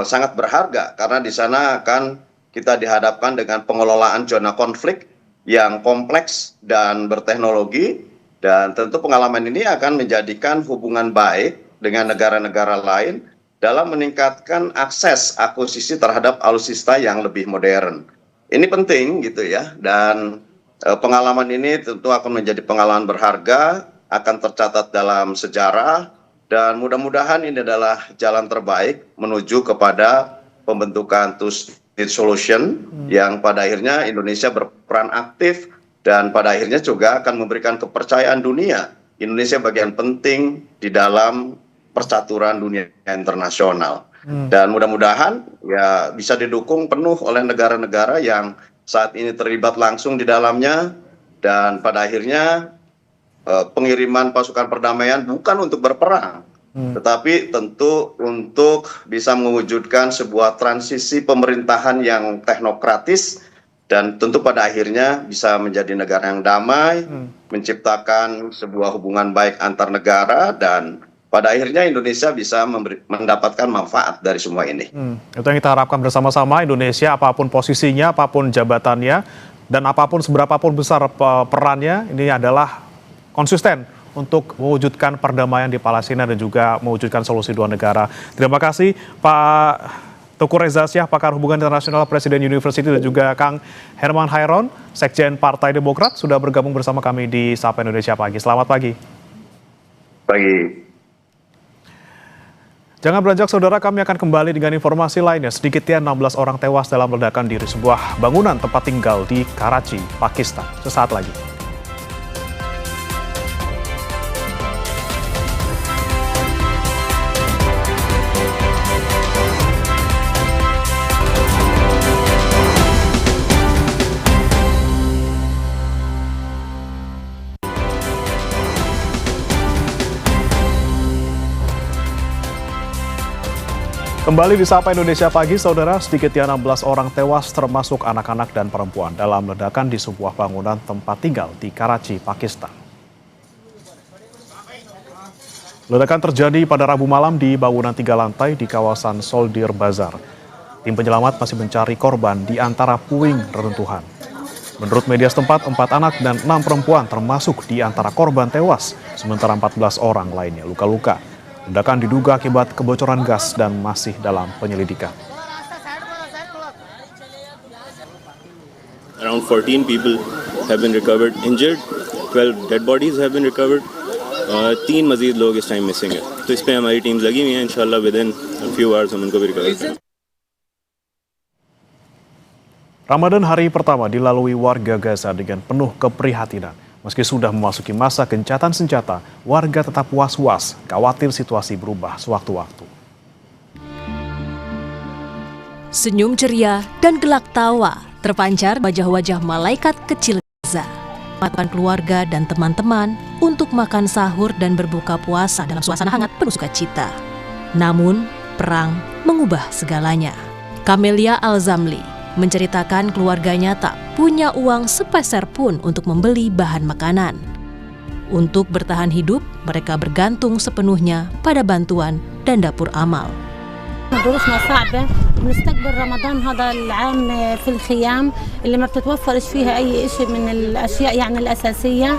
sangat berharga, karena di sana akan kita dihadapkan dengan pengelolaan zona konflik yang kompleks dan berteknologi, dan tentu pengalaman ini akan menjadikan hubungan baik dengan negara-negara lain dalam meningkatkan akses akuisisi terhadap alutsista yang lebih modern. Ini penting gitu ya, dan pengalaman ini tentu akan menjadi pengalaman berharga, akan tercatat dalam sejarah, dan mudah-mudahan ini adalah jalan terbaik menuju kepada pembentukan two-state solution yang pada akhirnya Indonesia berperan aktif dan pada akhirnya juga akan memberikan kepercayaan dunia Indonesia bagian penting di dalam percaturan dunia internasional. Dan mudah-mudahan ya bisa didukung penuh oleh negara-negara yang saat ini terlibat langsung di dalamnya, dan pada akhirnya pengiriman pasukan perdamaian bukan untuk berperang, tetapi tentu untuk bisa mewujudkan sebuah transisi pemerintahan yang teknokratis dan tentu pada akhirnya bisa menjadi negara yang damai, menciptakan sebuah hubungan baik antar negara, dan pada akhirnya Indonesia bisa mendapatkan manfaat dari semua ini. Itu yang kita harapkan bersama-sama. Indonesia apapun posisinya, apapun jabatannya, dan apapun seberapapun besar perannya, ini adalah konsisten untuk mewujudkan perdamaian di Palestina dan juga mewujudkan solusi dua negara. Terima kasih Pak Teguh Reza Syah, pakar hubungan internasional Presiden University, dan juga Kang Herman Hairon, Sekjen Partai Demokrat, sudah bergabung bersama kami di Sapa Indonesia Pagi. Selamat pagi. Pagi. Jangan beranjak saudara, kami akan kembali dengan informasi lainnya. Sedikitnya 16 orang tewas dalam ledakan di sebuah bangunan tempat tinggal di Karachi, Pakistan. Sesaat lagi. Kembali di Sapa Indonesia Pagi, saudara, sedikitnya 16 orang tewas termasuk anak-anak dan perempuan dalam ledakan di sebuah bangunan tempat tinggal di Karachi, Pakistan. Ledakan terjadi pada Rabu malam di bangunan 3 lantai di kawasan Soldier Bazar. Tim penyelamat masih mencari korban di antara puing reruntuhan. Menurut media setempat, 4 anak dan 6 perempuan termasuk di antara korban tewas, sementara 14 orang lainnya luka-luka. Ledakan diduga akibat kebocoran gas dan masih dalam penyelidikan. Around 14 people have been recovered injured, 12 dead bodies have been recovered. 3 मजीद लोग इस time missing है, तो इस पे हमारी टीम्स लगी हुई हैं. इंशाल्लाह विदिन a few hours हम उनको भी रिकवर करेंगे. Ramadan hari pertama dilalui warga Gaza dengan penuh keprihatinan. Meski sudah memasuki masa gencatan senjata, warga tetap was-was, khawatir situasi berubah sewaktu-waktu. Senyum ceria dan gelak tawa terpancar wajah-wajah malaikat kecil Gaza. Makan keluarga dan teman-teman untuk makan sahur dan berbuka puasa dalam suasana hangat penuh sukacita. Namun, perang mengubah segalanya. Camelia Al-Zamli menceritakan keluarganya tak punya uang sepeser pun untuk membeli bahan makanan. Untuk bertahan hidup, mereka bergantung sepenuhnya pada bantuan dan dapur amal. ظروفنا صعبة، بنستقبل رمضان هذا العام في الخيام اللي ما بتتوفرش فيها أي شيء من الأشياء يعني الأساسية،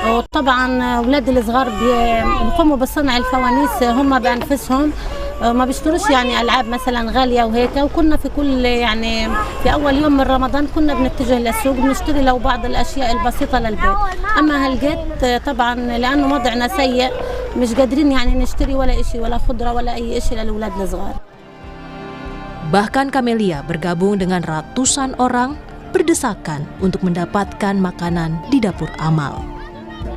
وطبعا أولاد الصغار بيقوموا بصنع الفوانيس هم بأنفسهم، ما بيشتروش يعني ألعاب مثلا غالية وهيك. وكنا في كل يعني في أول يوم من رمضان كنا بنتجه للسوق بنشتري لو بعض الأشياء البسيطة للبيت. أما هالجيت طبعا لأنه وضعنا سيء مش قادرين يعني نشتري ولا شيء ولا خضرة ولا أي شيء للأولاد الصغار. Bahkan Camelia bergabung dengan ratusan orang berdesakan untuk mendapatkan makanan di dapur amal.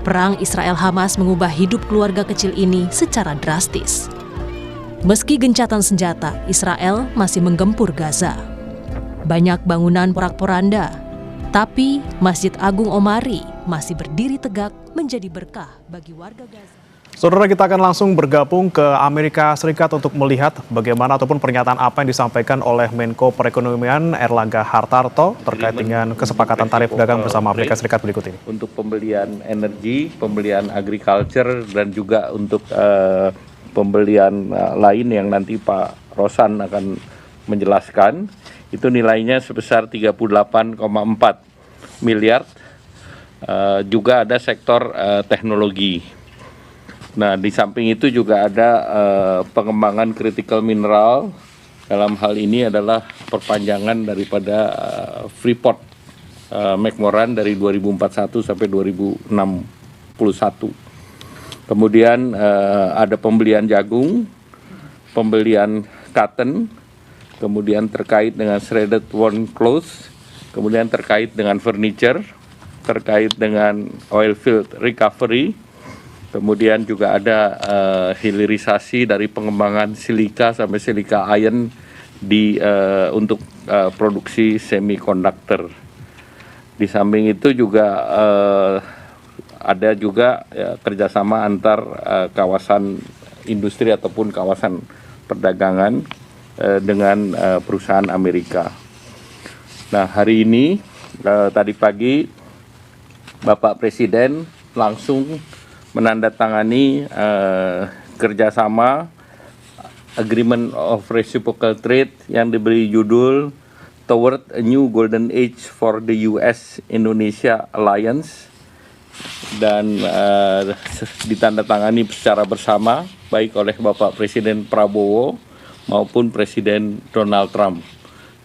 Perang Israel-Hamas mengubah hidup keluarga kecil ini secara drastis. Meski gencatan senjata, Israel masih menggempur Gaza. Banyak bangunan porak-poranda, tapi Masjid Agung Omari masih berdiri tegak menjadi berkah bagi warga Gaza. Saudara, kita akan langsung bergabung ke Amerika Serikat untuk melihat bagaimana ataupun pernyataan apa yang disampaikan oleh Menko Perekonomian Erlangga Hartarto terkait dengan kesepakatan tarif dagang bersama Amerika Serikat berikut ini. Untuk pembelian energi, pembelian agriculture, dan juga untuk pembelian lain yang nanti Pak Rosan akan menjelaskan, itu nilainya sebesar 38,4 miliar. Juga ada sektor teknologi. Nah, di samping itu juga ada pengembangan critical mineral. Dalam hal ini adalah perpanjangan daripada Freeport McMoran dari 2041 sampai 2061. Kemudian ada pembelian jagung, pembelian cotton, kemudian terkait dengan shredded worn clothes, kemudian terkait dengan furniture, terkait dengan oil field recovery, kemudian juga ada hilirisasi dari pengembangan silika sampai silika iron untuk produksi semikonduktor. Di samping itu juga ada juga kerjasama antar kawasan industri ataupun kawasan perdagangan dengan perusahaan Amerika. Nah, hari ini tadi pagi Bapak Presiden langsung menandatangani kerjasama Agreement of Reciprocal Trade yang diberi judul Toward a New Golden Age for the US-Indonesia Alliance, dan ditandatangani secara bersama baik oleh Bapak Presiden Prabowo maupun Presiden Donald Trump.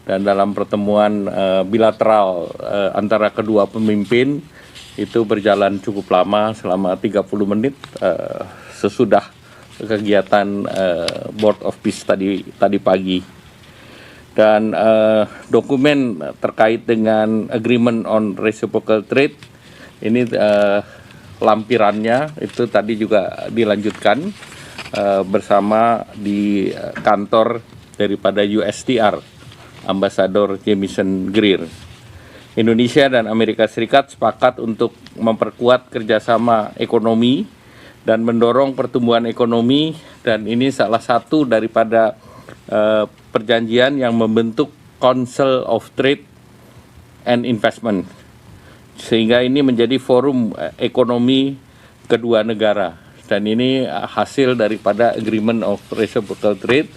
Dan dalam pertemuan bilateral antara kedua pemimpin itu berjalan cukup lama, selama 30 menit sesudah kegiatan Board of Peace tadi pagi. Dan dokumen terkait dengan Agreement on Reciprocal Trade ini lampirannya itu tadi juga dilanjutkan bersama di kantor daripada USTR, Ambasador Jamieson Greer. Indonesia dan Amerika Serikat sepakat untuk memperkuat kerjasama ekonomi dan mendorong pertumbuhan ekonomi, dan ini salah satu daripada perjanjian yang membentuk Council of Trade and Investment, sehingga ini menjadi forum ekonomi kedua negara, dan ini hasil daripada Agreement of Reciprocal Trade,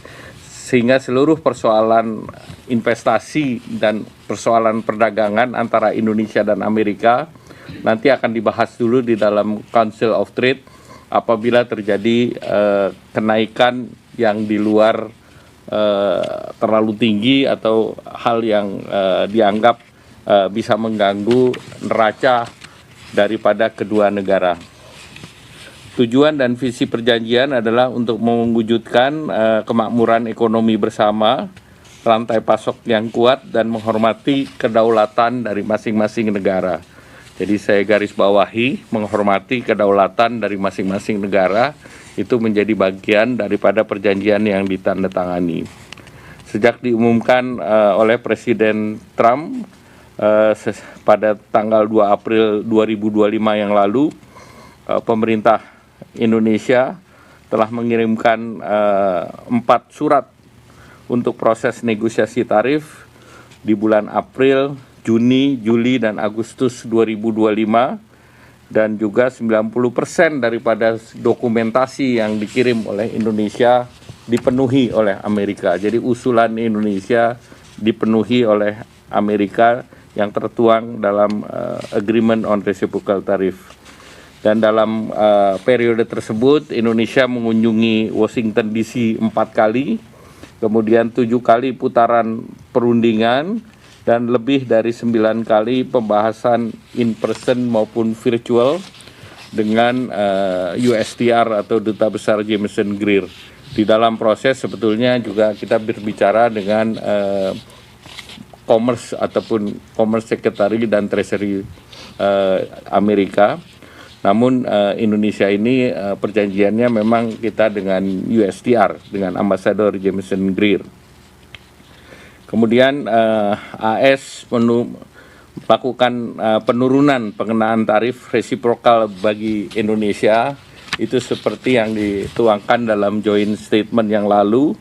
sehingga seluruh persoalan investasi dan persoalan perdagangan antara Indonesia dan Amerika nanti akan dibahas dulu di dalam Council of Trade. Apabila terjadi kenaikan yang di luar terlalu tinggi atau hal yang dianggap bisa mengganggu neraca daripada kedua negara. Tujuan dan visi perjanjian adalah untuk mewujudkan kemakmuran ekonomi bersama, rantai pasok yang kuat, dan menghormati kedaulatan dari masing-masing negara. Jadi saya garis bawahi, menghormati kedaulatan dari masing-masing negara itu menjadi bagian daripada perjanjian yang ditandatangani. Sejak diumumkan oleh Presiden Trump pada tanggal 2 April 2025 yang lalu, pemerintah Indonesia telah mengirimkan 4 surat untuk proses negosiasi tarif di bulan April, Juni, Juli, dan Agustus 2025, dan juga 90% daripada dokumentasi yang dikirim oleh Indonesia dipenuhi oleh Amerika. Jadi usulan Indonesia dipenuhi oleh Amerika yang tertuang dalam Agreement on Reciprocal Tariff. Dan dalam periode tersebut Indonesia mengunjungi Washington DC 4 kali, kemudian 7 kali putaran perundingan, dan lebih dari 9 kali pembahasan in person maupun virtual dengan USTR atau Duta Besar Jamieson Greer. Di dalam proses sebetulnya juga kita berbicara dengan Commerce ataupun Commerce Secretary dan Treasury Amerika. Namun Indonesia ini perjanjiannya memang kita dengan USTR, dengan Ambasador Jamieson Greer. Kemudian AS melakukan penurunan pengenaan tarif resiprokal bagi Indonesia, itu seperti yang dituangkan dalam joint statement yang lalu,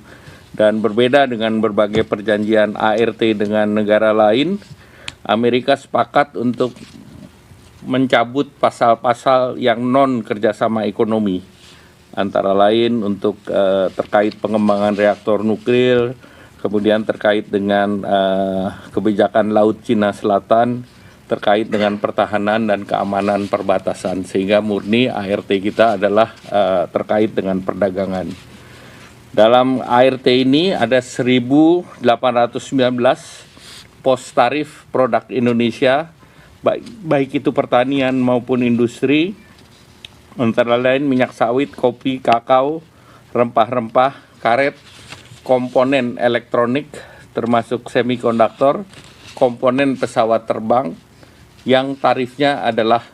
dan berbeda dengan berbagai perjanjian ART dengan negara lain. Amerika sepakat untuk mencabut pasal-pasal yang non kerjasama ekonomi, antara lain untuk terkait pengembangan reaktor nuklir, kemudian terkait dengan kebijakan Laut Cina Selatan, terkait dengan pertahanan dan keamanan perbatasan, sehingga murni ART kita adalah terkait dengan perdagangan. Dalam ART ini ada 1.819 pos tarif produk Indonesia baik itu pertanian maupun industri, antara lain minyak sawit, kopi, kakao, rempah-rempah, karet, komponen elektronik termasuk semikonduktor, komponen pesawat terbang yang tarifnya adalah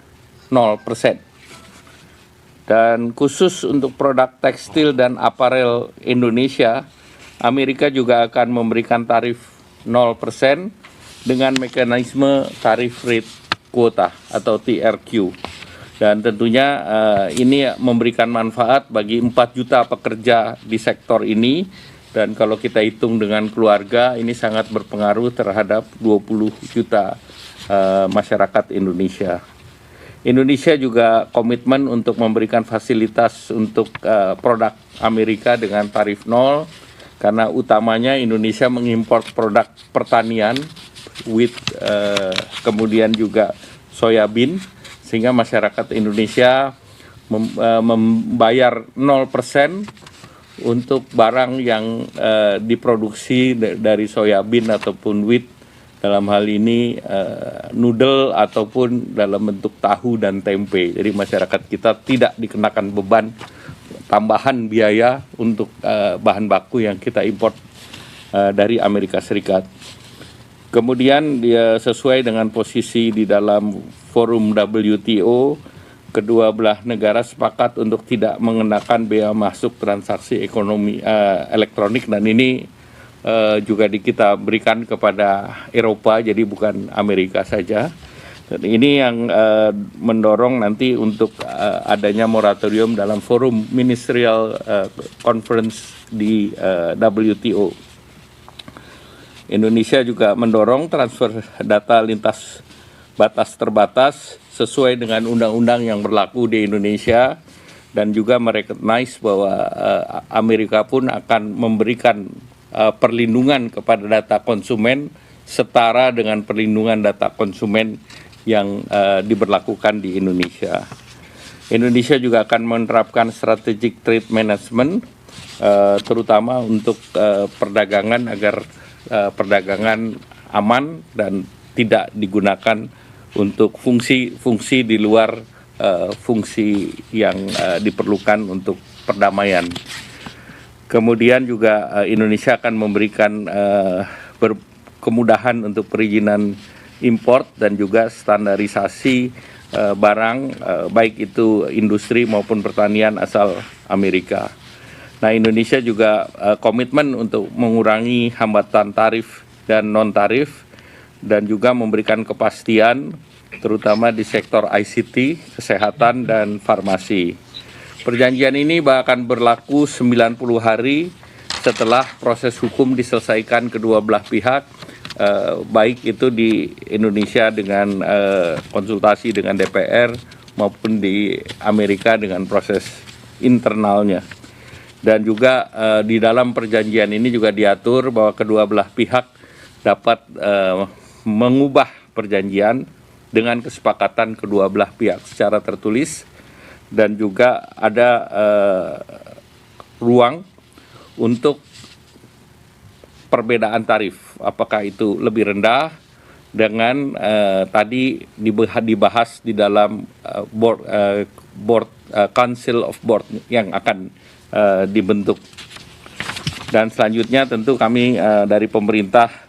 0%. Dan khusus untuk produk tekstil dan aparel Indonesia, Amerika juga akan memberikan tarif 0% dengan mekanisme tarif rate quota atau TRQ. Dan tentunya ini memberikan manfaat bagi 4 juta pekerja di sektor ini, dan kalau kita hitung dengan keluarga ini sangat berpengaruh terhadap 20 juta masyarakat Indonesia. Indonesia juga komitmen untuk memberikan fasilitas untuk produk Amerika dengan tarif 0, karena utamanya Indonesia mengimpor produk pertanian, wheat, kemudian juga soybean, sehingga masyarakat Indonesia membayar 0% untuk barang yang diproduksi dari soybean ataupun wheat, dalam hal ini noodle ataupun dalam bentuk tahu dan tempe. Jadi masyarakat kita tidak dikenakan beban tambahan biaya untuk bahan baku yang kita import dari Amerika Serikat. Kemudian dia sesuai dengan posisi di dalam forum WTO, kedua belah negara sepakat untuk tidak mengenakan bea masuk transaksi ekonomi elektronik, dan ini juga kita berikan kepada Eropa, jadi bukan Amerika saja. Dan ini yang mendorong nanti untuk adanya moratorium dalam forum ministerial conference di WTO. Indonesia juga mendorong transfer data lintas batas terbatas sesuai dengan undang-undang yang berlaku di Indonesia, dan juga merecognize bahwa Amerika pun akan memberikan perlindungan kepada data konsumen setara dengan perlindungan data konsumen yang diberlakukan di Indonesia. Indonesia juga akan menerapkan strategic trade management, terutama untuk perdagangan, agar perdagangan aman dan tidak digunakan untuk fungsi-fungsi di luar fungsi yang diperlukan untuk perdamaian. Kemudian juga Indonesia akan memberikan kemudahan untuk perizinan import dan juga standarisasi barang, baik itu industri maupun pertanian asal Amerika. Nah, Indonesia juga komitmen untuk mengurangi hambatan tarif dan non-tarif, dan juga memberikan kepastian terutama di sektor ICT, kesehatan, dan farmasi. Perjanjian ini akan berlaku 90 hari setelah proses hukum diselesaikan kedua belah pihak, baik itu di Indonesia dengan konsultasi dengan DPR maupun di Amerika dengan proses internalnya. Dan juga di dalam perjanjian ini juga diatur bahwa kedua belah pihak dapat mengubah perjanjian dengan kesepakatan kedua belah pihak secara tertulis, dan juga ada ruang untuk perbedaan tarif, apakah itu lebih rendah dengan tadi dibahas di dalam Council of Board yang akan dibentuk. Dan selanjutnya tentu kami dari pemerintah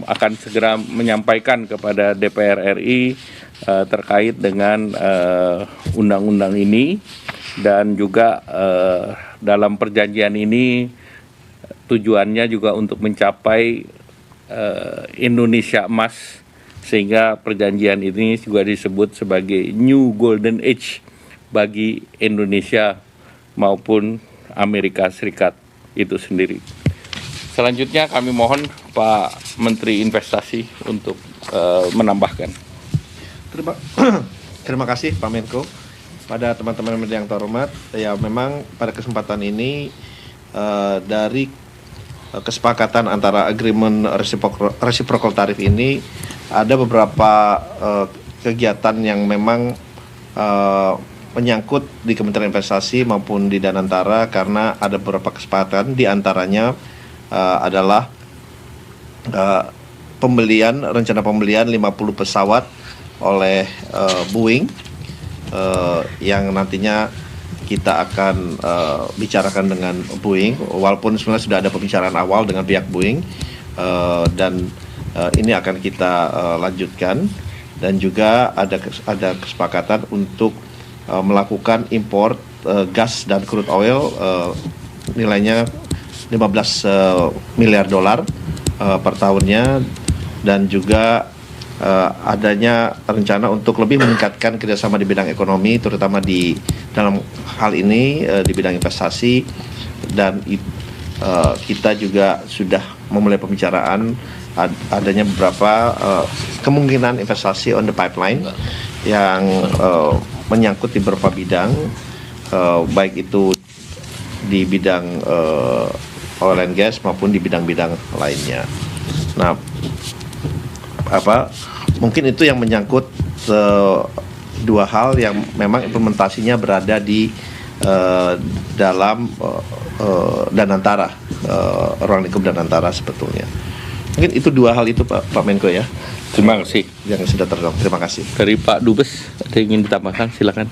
akan segera menyampaikan kepada DPR RI terkait dengan undang-undang ini, dan juga dalam perjanjian ini tujuannya juga untuk mencapai Indonesia Emas, sehingga perjanjian ini juga disebut sebagai New Golden Age bagi Indonesia maupun Amerika Serikat itu sendiri. Selanjutnya kami mohon Pak Menteri Investasi untuk menambahkan. Terima kasih Pak Menko. Pada teman-teman media yang terhormat, ya memang pada kesempatan ini dari kesepakatan antara agreement reciprocal tarif ini ada beberapa kegiatan yang memang menyangkut di Kementerian Investasi maupun di Danantara, karena ada beberapa kesepakatan, di antaranya adalah rencana pembelian 50 pesawat oleh Boeing yang nantinya kita akan bicarakan dengan Boeing, walaupun sebenarnya sudah ada pembicaraan awal dengan pihak Boeing, dan ini akan kita lanjutkan, dan juga ada kesepakatan untuk melakukan impor gas dan crude oil nilainya 15 miliar dolar per tahunnya, dan juga adanya rencana untuk lebih meningkatkan kerjasama di bidang ekonomi, terutama dalam hal ini di bidang investasi, dan kita juga sudah memulai pembicaraan adanya beberapa kemungkinan investasi on the pipeline yang menyangkut di beberapa bidang, baik itu di bidang oil and gas maupun di bidang-bidang lainnya. Nah, mungkin itu yang menyangkut dua hal yang memang implementasinya berada di dalam Danantara, ruang lingkup Danantara sebetulnya. Mungkin itu dua hal itu Pak Menko ya. Terima kasih. Yang sudah terjawab. Terima kasih. Dari Pak Dubes, ada yang ingin ditambahkan? Silakan.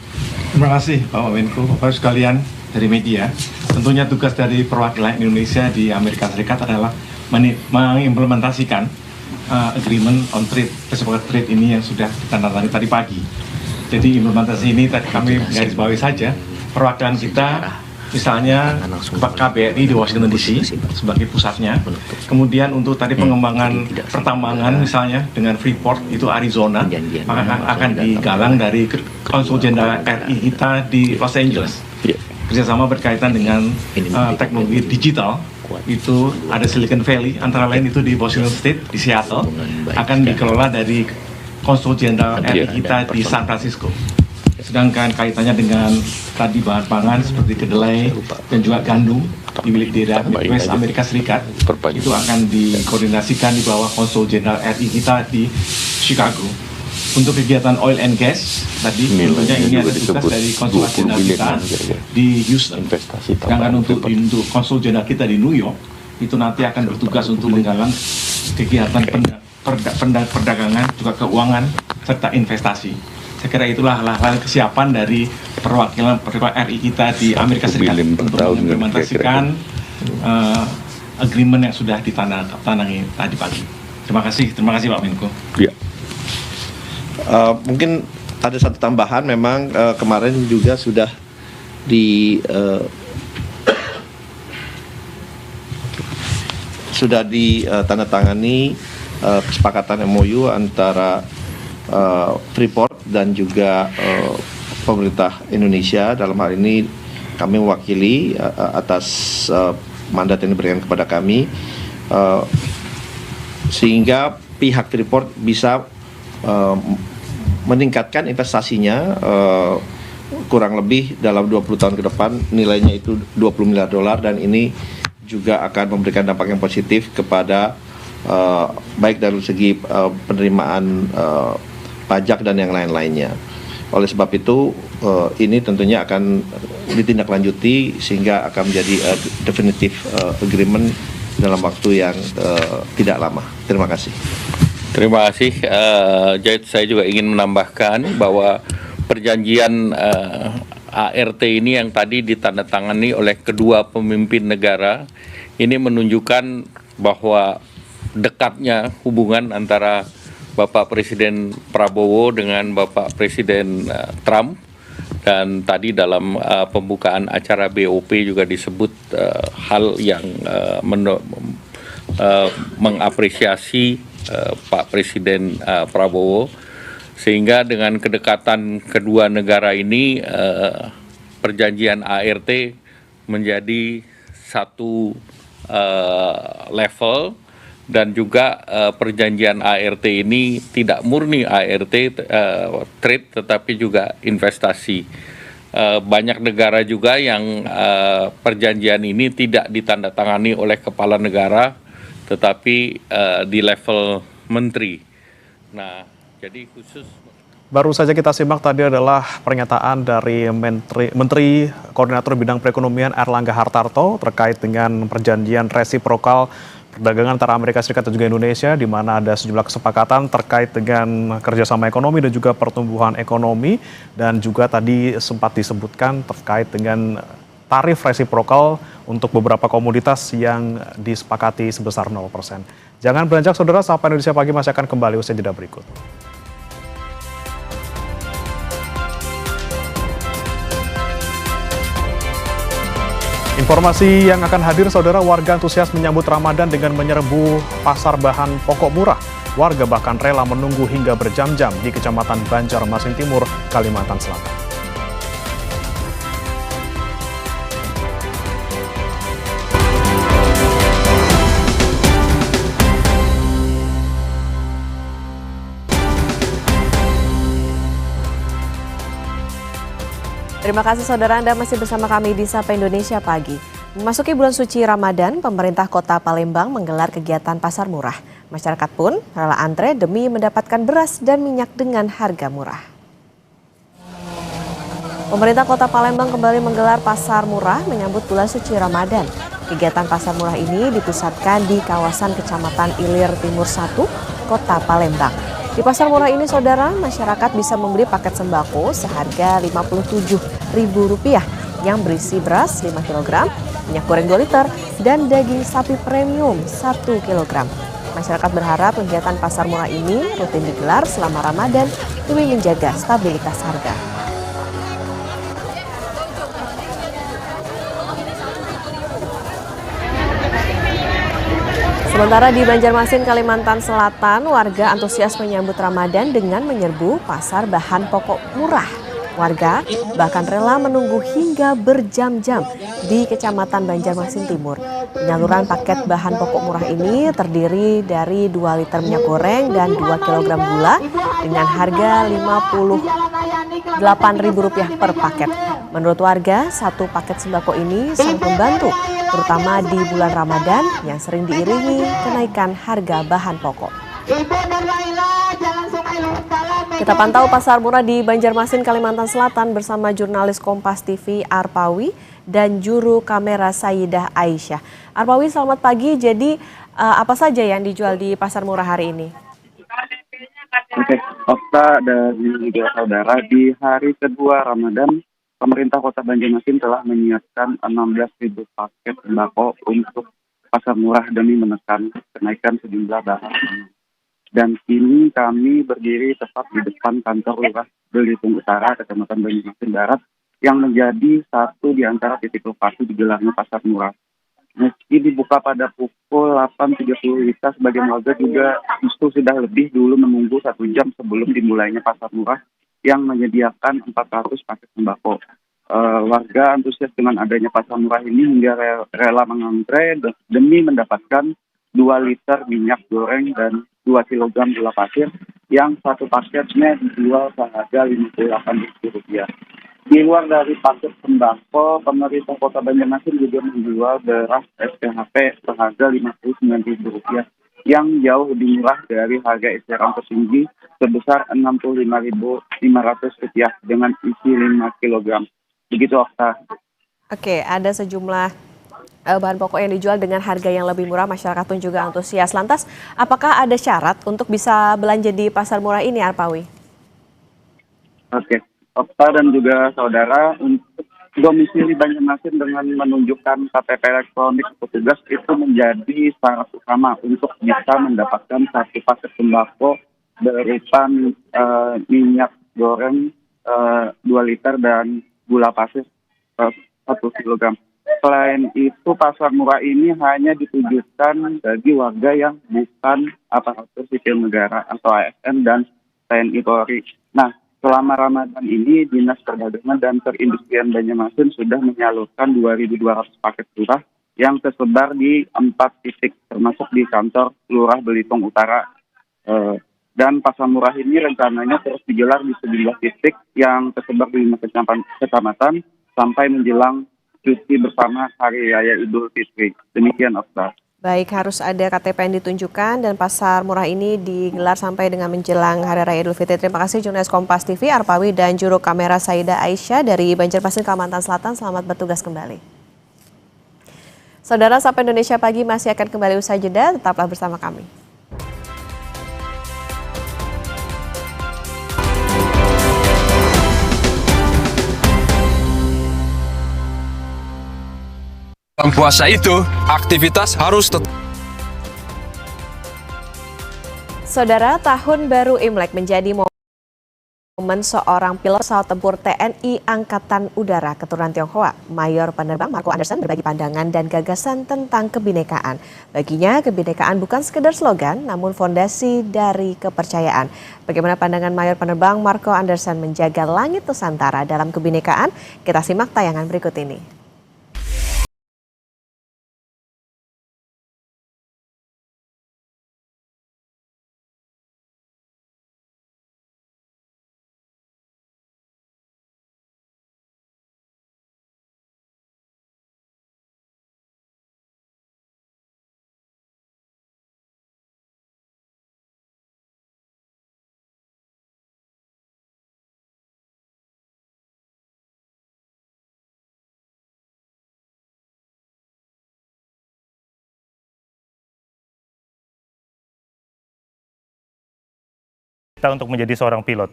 Terima kasih Pak Menko, Bapak sekalian dari media. Tentunya tugas dari perwakilan Indonesia di Amerika Serikat adalah mengimplementasikan agreement on trade, kesepakatan trade ini yang sudah ditandatangani tadi pagi. Jadi implementasi ini tadi kami garis bawahi saja. Perwakilan kita, misalnya KBRI di Washington DC sebagai pusatnya. Kemudian untuk tadi pengembangan pertambangan misalnya dengan Freeport itu Arizona, akan digalang dari Konsul Jenderal RI kita di Los Angeles. Kerjasama berkaitan dengan teknologi digital. Itu ada Silicon Valley, antara lain itu di Washington State, di Seattle, akan dikelola dari Konsul Jenderal RI kita di San Francisco. Sedangkan kaitannya dengan tadi bahan pangan seperti kedelai dan juga gandum di wilayah daerah Midwest Amerika Serikat, itu akan dikoordinasikan di bawah Konsul Jenderal RI kita di Chicago. Untuk kegiatan oil and gas tadi tentunya ini ada tugas dari konsulat jenderal kita di Houston. Sedangkan untuk konsul jenderal kita di New York itu nanti akan bertugas untuk menggalang kegiatan perdagangan, juga keuangan serta investasi. Saya kira itulah hal-hal kesiapan dari perwakilan RI kita di Amerika Serikat untuk mengimplementasikan agreement yang sudah ditandatangani tadi pagi. Terima kasih Pak Menko. Ya. Mungkin ada satu tambahan, memang kemarin juga sudah ditandatangani kesepakatan MOU antara Freeport dan juga pemerintah Indonesia. Dalam hal ini kami mewakili atas mandat yang diberikan kepada kami, sehingga pihak Freeport bisa meningkatkan investasinya kurang lebih dalam 20 tahun ke depan, nilainya itu 20 miliar dolar, dan ini juga akan memberikan dampak yang positif kepada baik dari segi penerimaan pajak dan yang lain-lainnya. Oleh sebab itu ini tentunya akan ditindaklanjuti sehingga akan menjadi definitive agreement dalam waktu yang tidak lama. Terima kasih. Terima kasih. Saya juga ingin menambahkan bahwa perjanjian ART ini yang tadi ditandatangani oleh kedua pemimpin negara ini menunjukkan bahwa dekatnya hubungan antara Bapak Presiden Prabowo dengan Bapak Presiden Trump, dan tadi dalam pembukaan acara BOP juga disebut hal yang mengapresiasi Pak Presiden Prabowo, sehingga dengan kedekatan kedua negara ini perjanjian ART menjadi satu level, dan juga perjanjian ART ini tidak murni ART trade tetapi juga investasi. Banyak negara juga yang perjanjian ini tidak ditandatangani oleh kepala negara tetapi di level menteri. Nah, jadi khusus baru saja kita simak tadi adalah pernyataan dari Menteri Koordinator Bidang Perekonomian Erlangga Hartarto terkait dengan perjanjian resiprokal perdagangan antara Amerika Serikat dan juga Indonesia, di mana ada sejumlah kesepakatan terkait dengan kerjasama ekonomi dan juga pertumbuhan ekonomi, dan juga tadi sempat disebutkan terkait dengan tarif resiprokal untuk beberapa komoditas yang disepakati sebesar 0%. Jangan beranjak saudara, Sapa Indonesia Pagi masih akan kembali usai jeda berikut. Informasi yang akan hadir saudara, warga antusias menyambut Ramadan dengan menyerbu pasar bahan pokok murah. Warga bahkan rela menunggu hingga berjam-jam di Kecamatan Banjarmasin Timur, Kalimantan Selatan. Terima kasih saudara, Anda masih bersama kami di Sapa Indonesia Pagi. Memasuki bulan suci Ramadan, pemerintah Kota Palembang menggelar kegiatan pasar murah. Masyarakat pun rela antre demi mendapatkan beras dan minyak dengan harga murah. Pemerintah Kota Palembang kembali menggelar pasar murah menyambut bulan suci Ramadan. Kegiatan pasar murah ini dipusatkan di kawasan Kecamatan Ilir Timur 1, Kota Palembang. Di pasar murah ini, saudara, masyarakat bisa membeli paket sembako seharga Rp57.000 yang berisi beras 5 kg, minyak goreng 2 liter, dan daging sapi premium 1 kg. Masyarakat berharap kegiatan pasar murah ini rutin digelar selama Ramadan demi menjaga stabilitas harga. Sementara di Banjarmasin, Kalimantan Selatan, warga antusias menyambut Ramadan dengan menyerbu pasar bahan pokok murah. Warga bahkan rela menunggu hingga berjam-jam di Kecamatan Banjarmasin Timur. Penyaluran paket bahan pokok murah ini terdiri dari 2 liter minyak goreng dan 2 kg gula dengan harga Rp58.000 per paket. Menurut warga, satu paket sembako ini sangat membantu, terutama di bulan Ramadan yang sering diiringi kenaikan harga bahan pokok. Kita pantau pasar murah di Banjarmasin, Kalimantan Selatan bersama jurnalis Kompas TV Arpawi dan juru kamera Sayyidah Aisyah. Arpawi, selamat pagi. Jadi apa saja yang dijual di pasar murah hari ini? Oke, Okta dan juga saudara, di hari kedua Ramadan, pemerintah Kota Banjarmasin telah menyiapkan 16.000 paket sembako untuk pasar murah demi menekan kenaikan sejumlah bahan. Dan kini kami berdiri tepat di depan kantor Lurah Belitung Utara, Kecamatan Banjarmasin Barat, yang menjadi satu di antara titik lokasi digelarnya pasar murah. Meski dibuka pada pukul 8.30 WITA, sebagian warga juga justru sudah lebih dulu menunggu 1 jam sebelum dimulainya pasar murah yang menyediakan 400 paket sembako. Warga antusias dengan adanya pasar murah ini hingga rela mengantre demi mendapatkan 2 liter minyak goreng dan 2 kg gula pasir yang satu paketnya dijual seharga Rp58.000. Di luar dari paket sembako, pemerintah Kota Banjarmasin juga menjual beras SPHP seharga Rp59.000 yang jauh lebih murah dari harga eceran tertinggi sebesar Rp65.500 dengan isi 5 kg. Begitu, Okta. Oke, ada sejumlah bahan pokok yang dijual dengan harga yang lebih murah, masyarakat pun juga antusias. Lantas, apakah ada syarat untuk bisa belanja di pasar murah ini, Arpawi? Oke, Okta dan juga saudara, untuk domisili Banjarmasin dengan menunjukkan KTP elektronik petugas itu menjadi syarat utama untuk bisa mendapatkan satu paket sembako berupa minyak goreng 2 liter dan gula pasir 1 kg. Selain itu, pasar murah ini hanya ditujukan bagi warga yang bukan aparatur sipil negara atau ASN dan TNI Polri. Nah, selama Ramadan ini, Dinas Perdagangan dan Perindustrian Banjarmasin sudah menyalurkan 2.200 paket murah yang tersebar di 4 titik, termasuk di kantor Lurah Belitung Utara. Dan pasar murah ini rencananya terus digelar di sejumlah titik yang tersebar di 5 kecamatan sampai menjelang cuti bersama Hari Raya Idul Fitri. Demikian, Okta. Baik, harus ada KTP yang ditunjukkan dan pasar murah ini digelar sampai dengan menjelang Hari Raya Idul Fitri. Terima kasih jurnalis Kompas TV Arpawi dan juru kamera Sayyidah Aisyah dari Banjarmasin, Kalimantan Selatan. Selamat bertugas kembali. Saudara, Sapa Indonesia Pagi masih akan kembali usai jeda, tetaplah bersama kami. Dalam puasa itu, aktivitas harus tetap. Saudara, Tahun Baru Imlek menjadi momen seorang pilot pesawat tempur TNI Angkatan Udara keturunan Tionghoa. Mayor Penerbang Marco Anderson berbagi pandangan dan gagasan tentang kebinekaan. Baginya, kebinekaan bukan sekedar slogan, namun fondasi dari kepercayaan. Bagaimana pandangan Mayor Penerbang Marco Anderson menjaga langit Nusantara dalam kebinekaan? Kita simak tayangan berikut ini. Untuk menjadi seorang pilot.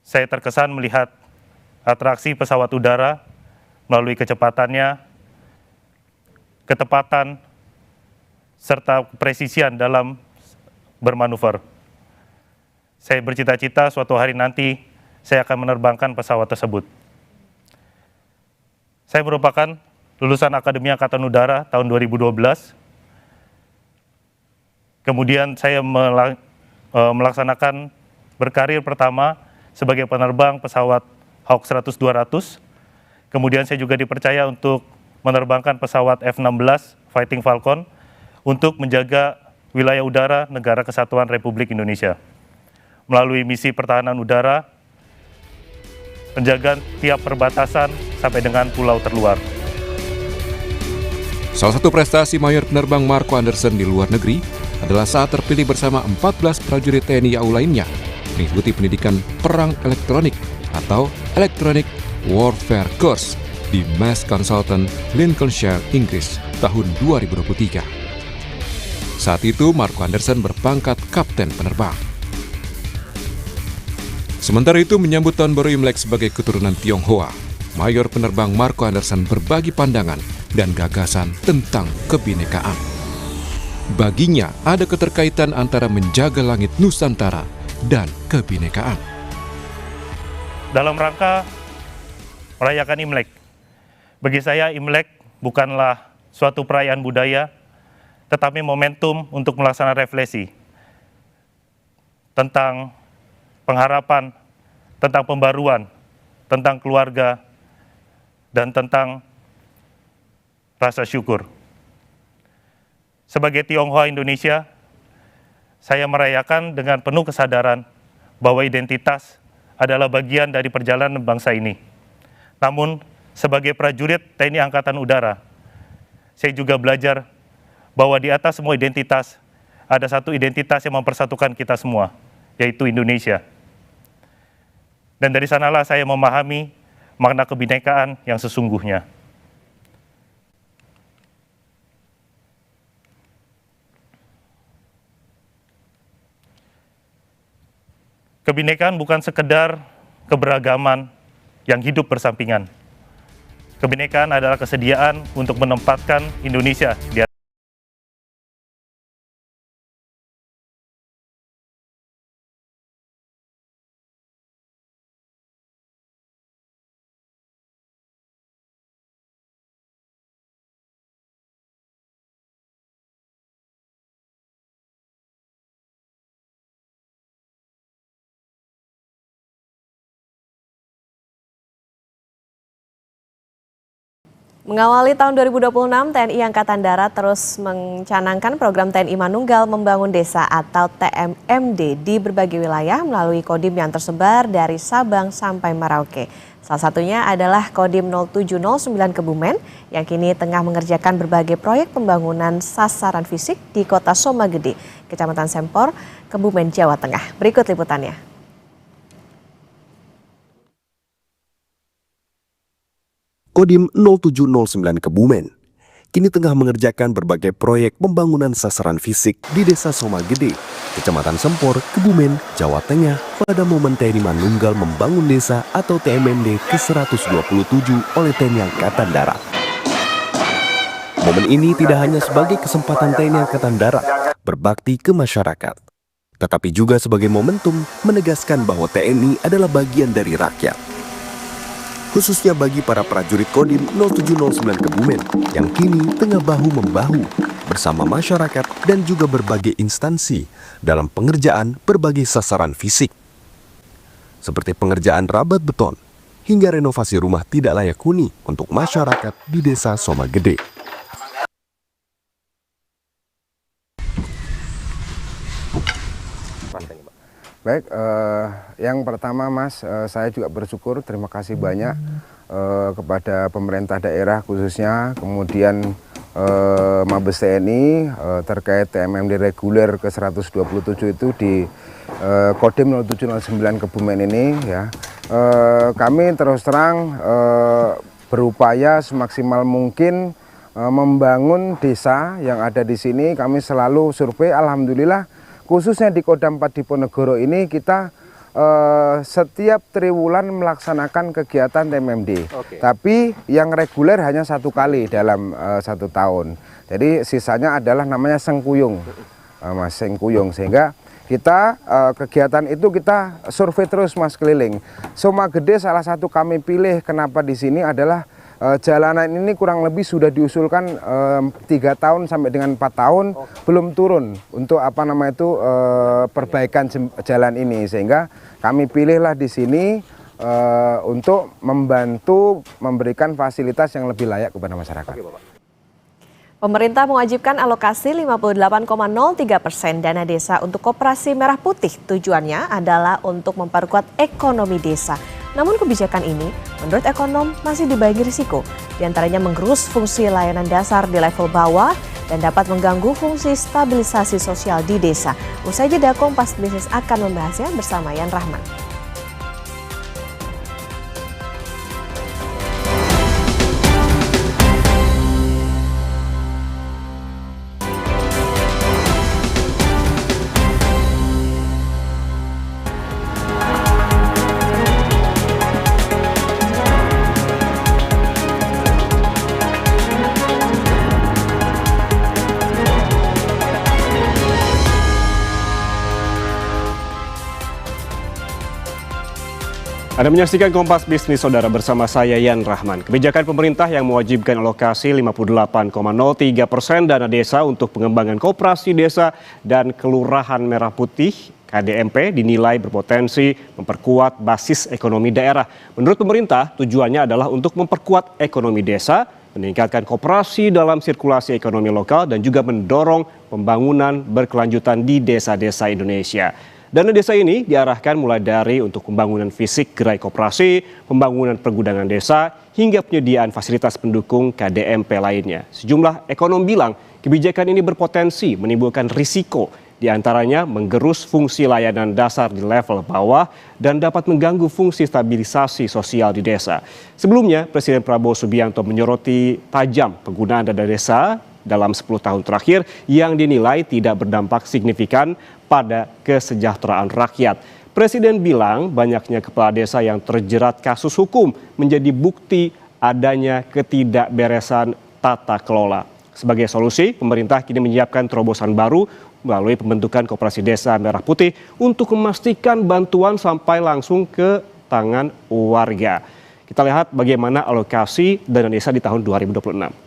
Saya terkesan melihat atraksi pesawat udara melalui kecepatannya, ketepatan, serta presisian dalam bermanuver. Saya bercita-cita suatu hari nanti saya akan menerbangkan pesawat tersebut. Saya merupakan lulusan Akademi Angkatan Udara tahun 2012. Kemudian saya melaksanakan berkarir pertama sebagai penerbang pesawat Hawk 100-200. Kemudian saya juga dipercaya untuk menerbangkan pesawat F-16 Fighting Falcon untuk menjaga wilayah udara Negara Kesatuan Republik Indonesia. Melalui misi pertahanan udara, penjagaan tiap perbatasan sampai dengan pulau terluar. Salah satu prestasi Mayor Penerbang Marco Anderson di luar negeri adalah saat terpilih bersama 14 prajurit TNI AU lainnya mengikuti pendidikan perang elektronik atau Electronic Warfare Course di Mass Consultant, Lincolnshire, Inggris tahun 2023. Saat itu Marco Anderson berpangkat Kapten Penerbang. Sementara itu menyambut Tahun Baru Imlek sebagai keturunan Tionghoa, Mayor Penerbang Marco Anderson berbagi pandangan dan gagasan tentang kebinekaan. Baginya ada keterkaitan antara menjaga langit Nusantara dan kebinekaan. Dalam rangka merayakan Imlek, bagi saya Imlek bukanlah suatu perayaan budaya, tetapi momentum untuk melaksanakan refleksi tentang pengharapan, tentang pembaruan, tentang keluarga, dan tentang rasa syukur. Sebagai Tionghoa Indonesia, saya merayakan dengan penuh kesadaran bahwa identitas adalah bagian dari perjalanan bangsa ini. Namun, sebagai prajurit TNI Angkatan Udara, saya juga belajar bahwa di atas semua identitas, ada satu identitas yang mempersatukan kita semua, yaitu Indonesia. Dan dari sanalah saya memahami makna kebinekaan yang sesungguhnya. Kebinekaan bukan sekedar keberagaman yang hidup bersampingan. Kebinekaan adalah kesediaan untuk menempatkan Indonesia di Mengawali tahun 2026, TNI Angkatan Darat terus mencanangkan program TNI Manunggal Membangun Desa atau TMMD di berbagai wilayah melalui kodim yang tersebar dari Sabang sampai Merauke. Salah satunya adalah kodim 0709 Kebumen yang kini tengah mengerjakan berbagai proyek pembangunan sasaran fisik di Kota Somagede, Kecamatan Sempor, Kebumen, Jawa Tengah. Berikut liputannya. Kodim 0709 Kebumen, kini tengah mengerjakan berbagai proyek pembangunan sasaran fisik di Desa Somagede, Kecamatan Sempor, Kebumen, Jawa Tengah pada momen TNI Manunggal Membangun Desa atau TMMD ke-127 oleh TNI Angkatan Darat. Momen ini tidak hanya sebagai kesempatan TNI Angkatan Darat berbakti ke masyarakat, tetapi juga sebagai momentum menegaskan bahwa TNI adalah bagian dari rakyat. Khususnya bagi para prajurit Kodim 0709 Kebumen yang kini tengah bahu-membahu bersama masyarakat dan juga berbagai instansi dalam pengerjaan berbagai sasaran fisik. Seperti pengerjaan rabat beton hingga renovasi rumah tidak layak huni untuk masyarakat di Desa Somagede. Baik, yang pertama Mas, saya juga bersyukur, terima kasih banyak kepada pemerintah daerah khususnya, kemudian Mabes TNI terkait TMMD reguler ke-127 itu di Kodim 0709 Kebumen ini ya. Kami terus terang berupaya semaksimal mungkin membangun desa yang ada di sini. Kami selalu survei, alhamdulillah khususnya di Kodam 4 Diponegoro ini kita setiap triwulan melaksanakan kegiatan TMMD. Tapi yang reguler hanya 1 kali dalam 1 tahun. Jadi sisanya adalah namanya sengkuyung, Mas, sengkuyung. Sehingga kita kegiatan itu kita survei terus Mas keliling. Somagede salah satu kami pilih kenapa di sini adalah jalanan ini kurang lebih sudah diusulkan 3 tahun sampai dengan 4 tahun belum turun untuk perbaikan jalan ini, sehingga kami pilihlah di sini untuk membantu memberikan fasilitas yang lebih layak kepada masyarakat. Pemerintah mewajibkan alokasi 58,03% dana desa untuk Koperasi Merah Putih. Tujuannya adalah untuk memperkuat ekonomi desa. Namun kebijakan ini menurut ekonom masih dibayangi risiko. Di antaranya menggerus fungsi layanan dasar di level bawah dan dapat mengganggu fungsi stabilisasi sosial di desa. Usai jeda, Kompas Bisnis akan membahasnya bersama Yan Rahman. Anda menyaksikan Kompas Bisnis Saudara bersama saya Yan Rahman. Kebijakan pemerintah yang mewajibkan alokasi 58,03% dana desa untuk pengembangan koperasi desa dan kelurahan Merah Putih KDMP dinilai berpotensi memperkuat basis ekonomi daerah. Menurut pemerintah, tujuannya adalah untuk memperkuat ekonomi desa, meningkatkan koperasi dalam sirkulasi ekonomi lokal dan juga mendorong pembangunan berkelanjutan di desa-desa Indonesia. Dana desa ini diarahkan mulai dari untuk pembangunan fisik gerai koperasi, pembangunan pergudangan desa, hingga penyediaan fasilitas pendukung KDMP lainnya. Sejumlah ekonom bilang kebijakan ini berpotensi menimbulkan risiko, di antaranya menggerus fungsi layanan dasar di level bawah dan dapat mengganggu fungsi stabilisasi sosial di desa. Sebelumnya, Presiden Prabowo Subianto menyoroti tajam penggunaan dana desa dalam 10 tahun terakhir yang dinilai tidak berdampak signifikan pada kesejahteraan rakyat. Presiden bilang banyaknya kepala desa yang terjerat kasus hukum menjadi bukti adanya ketidakberesan tata kelola. Sebagai solusi, pemerintah kini menyiapkan terobosan baru melalui pembentukan Koperasi Desa Merah Putih untuk memastikan bantuan sampai langsung ke tangan warga. Kita lihat bagaimana alokasi dana desa di tahun 2026.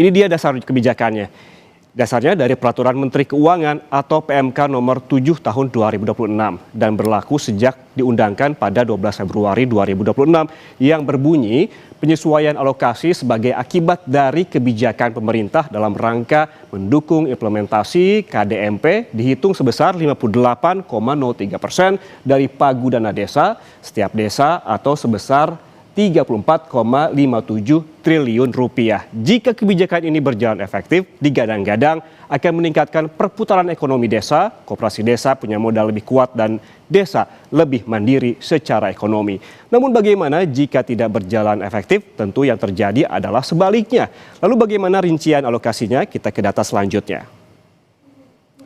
Ini dia dasar kebijakannya. Dasarnya dari Peraturan Menteri Keuangan atau PMK nomor 7 tahun 2026 dan berlaku sejak diundangkan pada 12 Februari 2026 yang berbunyi penyesuaian alokasi sebagai akibat dari kebijakan pemerintah dalam rangka mendukung implementasi KDMP dihitung sebesar 58,03% dari pagu dana desa setiap desa atau sebesar 34,57 triliun rupiah. Jika kebijakan ini berjalan efektif, digadang-gadang akan meningkatkan perputaran ekonomi desa, koperasi desa punya modal lebih kuat dan desa lebih mandiri secara ekonomi. Namun bagaimana jika tidak berjalan efektif? Tentu yang terjadi adalah sebaliknya. Lalu bagaimana rincian alokasinya? Kita ke data selanjutnya.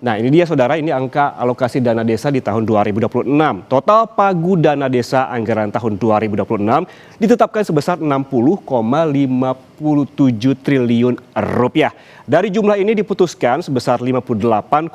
Nah ini dia saudara, ini angka alokasi dana desa di tahun 2026. Total pagu dana desa anggaran tahun 2026 ditetapkan sebesar 60,57 triliun rupiah. Dari jumlah ini diputuskan sebesar 58,03%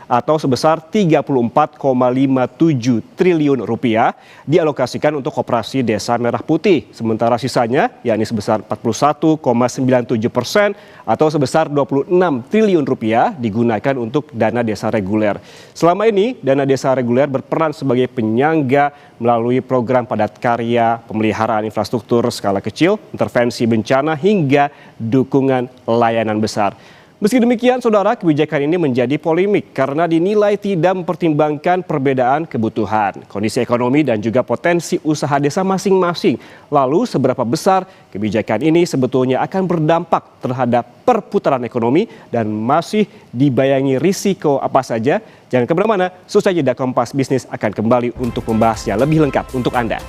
atau sebesar 34,57 triliun rupiah dialokasikan untuk koperasi desa Merah Putih. Sementara sisanya yakni sebesar 41,97% atau sebesar 26 triliun rupiah digunakan untuk dana desa reguler. Selama ini dana desa reguler berperan sebagai penyangga melalui program padat karya, pemeliharaan infrastruktur skala kecil, intervensi bencana hingga dukungan layanan besar. Meski demikian, saudara, kebijakan ini menjadi polemik karena dinilai tidak mempertimbangkan perbedaan kebutuhan, kondisi ekonomi dan juga potensi usaha desa masing-masing. Lalu, seberapa besar kebijakan ini sebetulnya akan berdampak terhadap perputaran ekonomi dan masih dibayangi risiko apa saja? Jangan kemana-mana, selesai jeda Kompas Bisnis akan kembali untuk membahasnya lebih lengkap untuk Anda.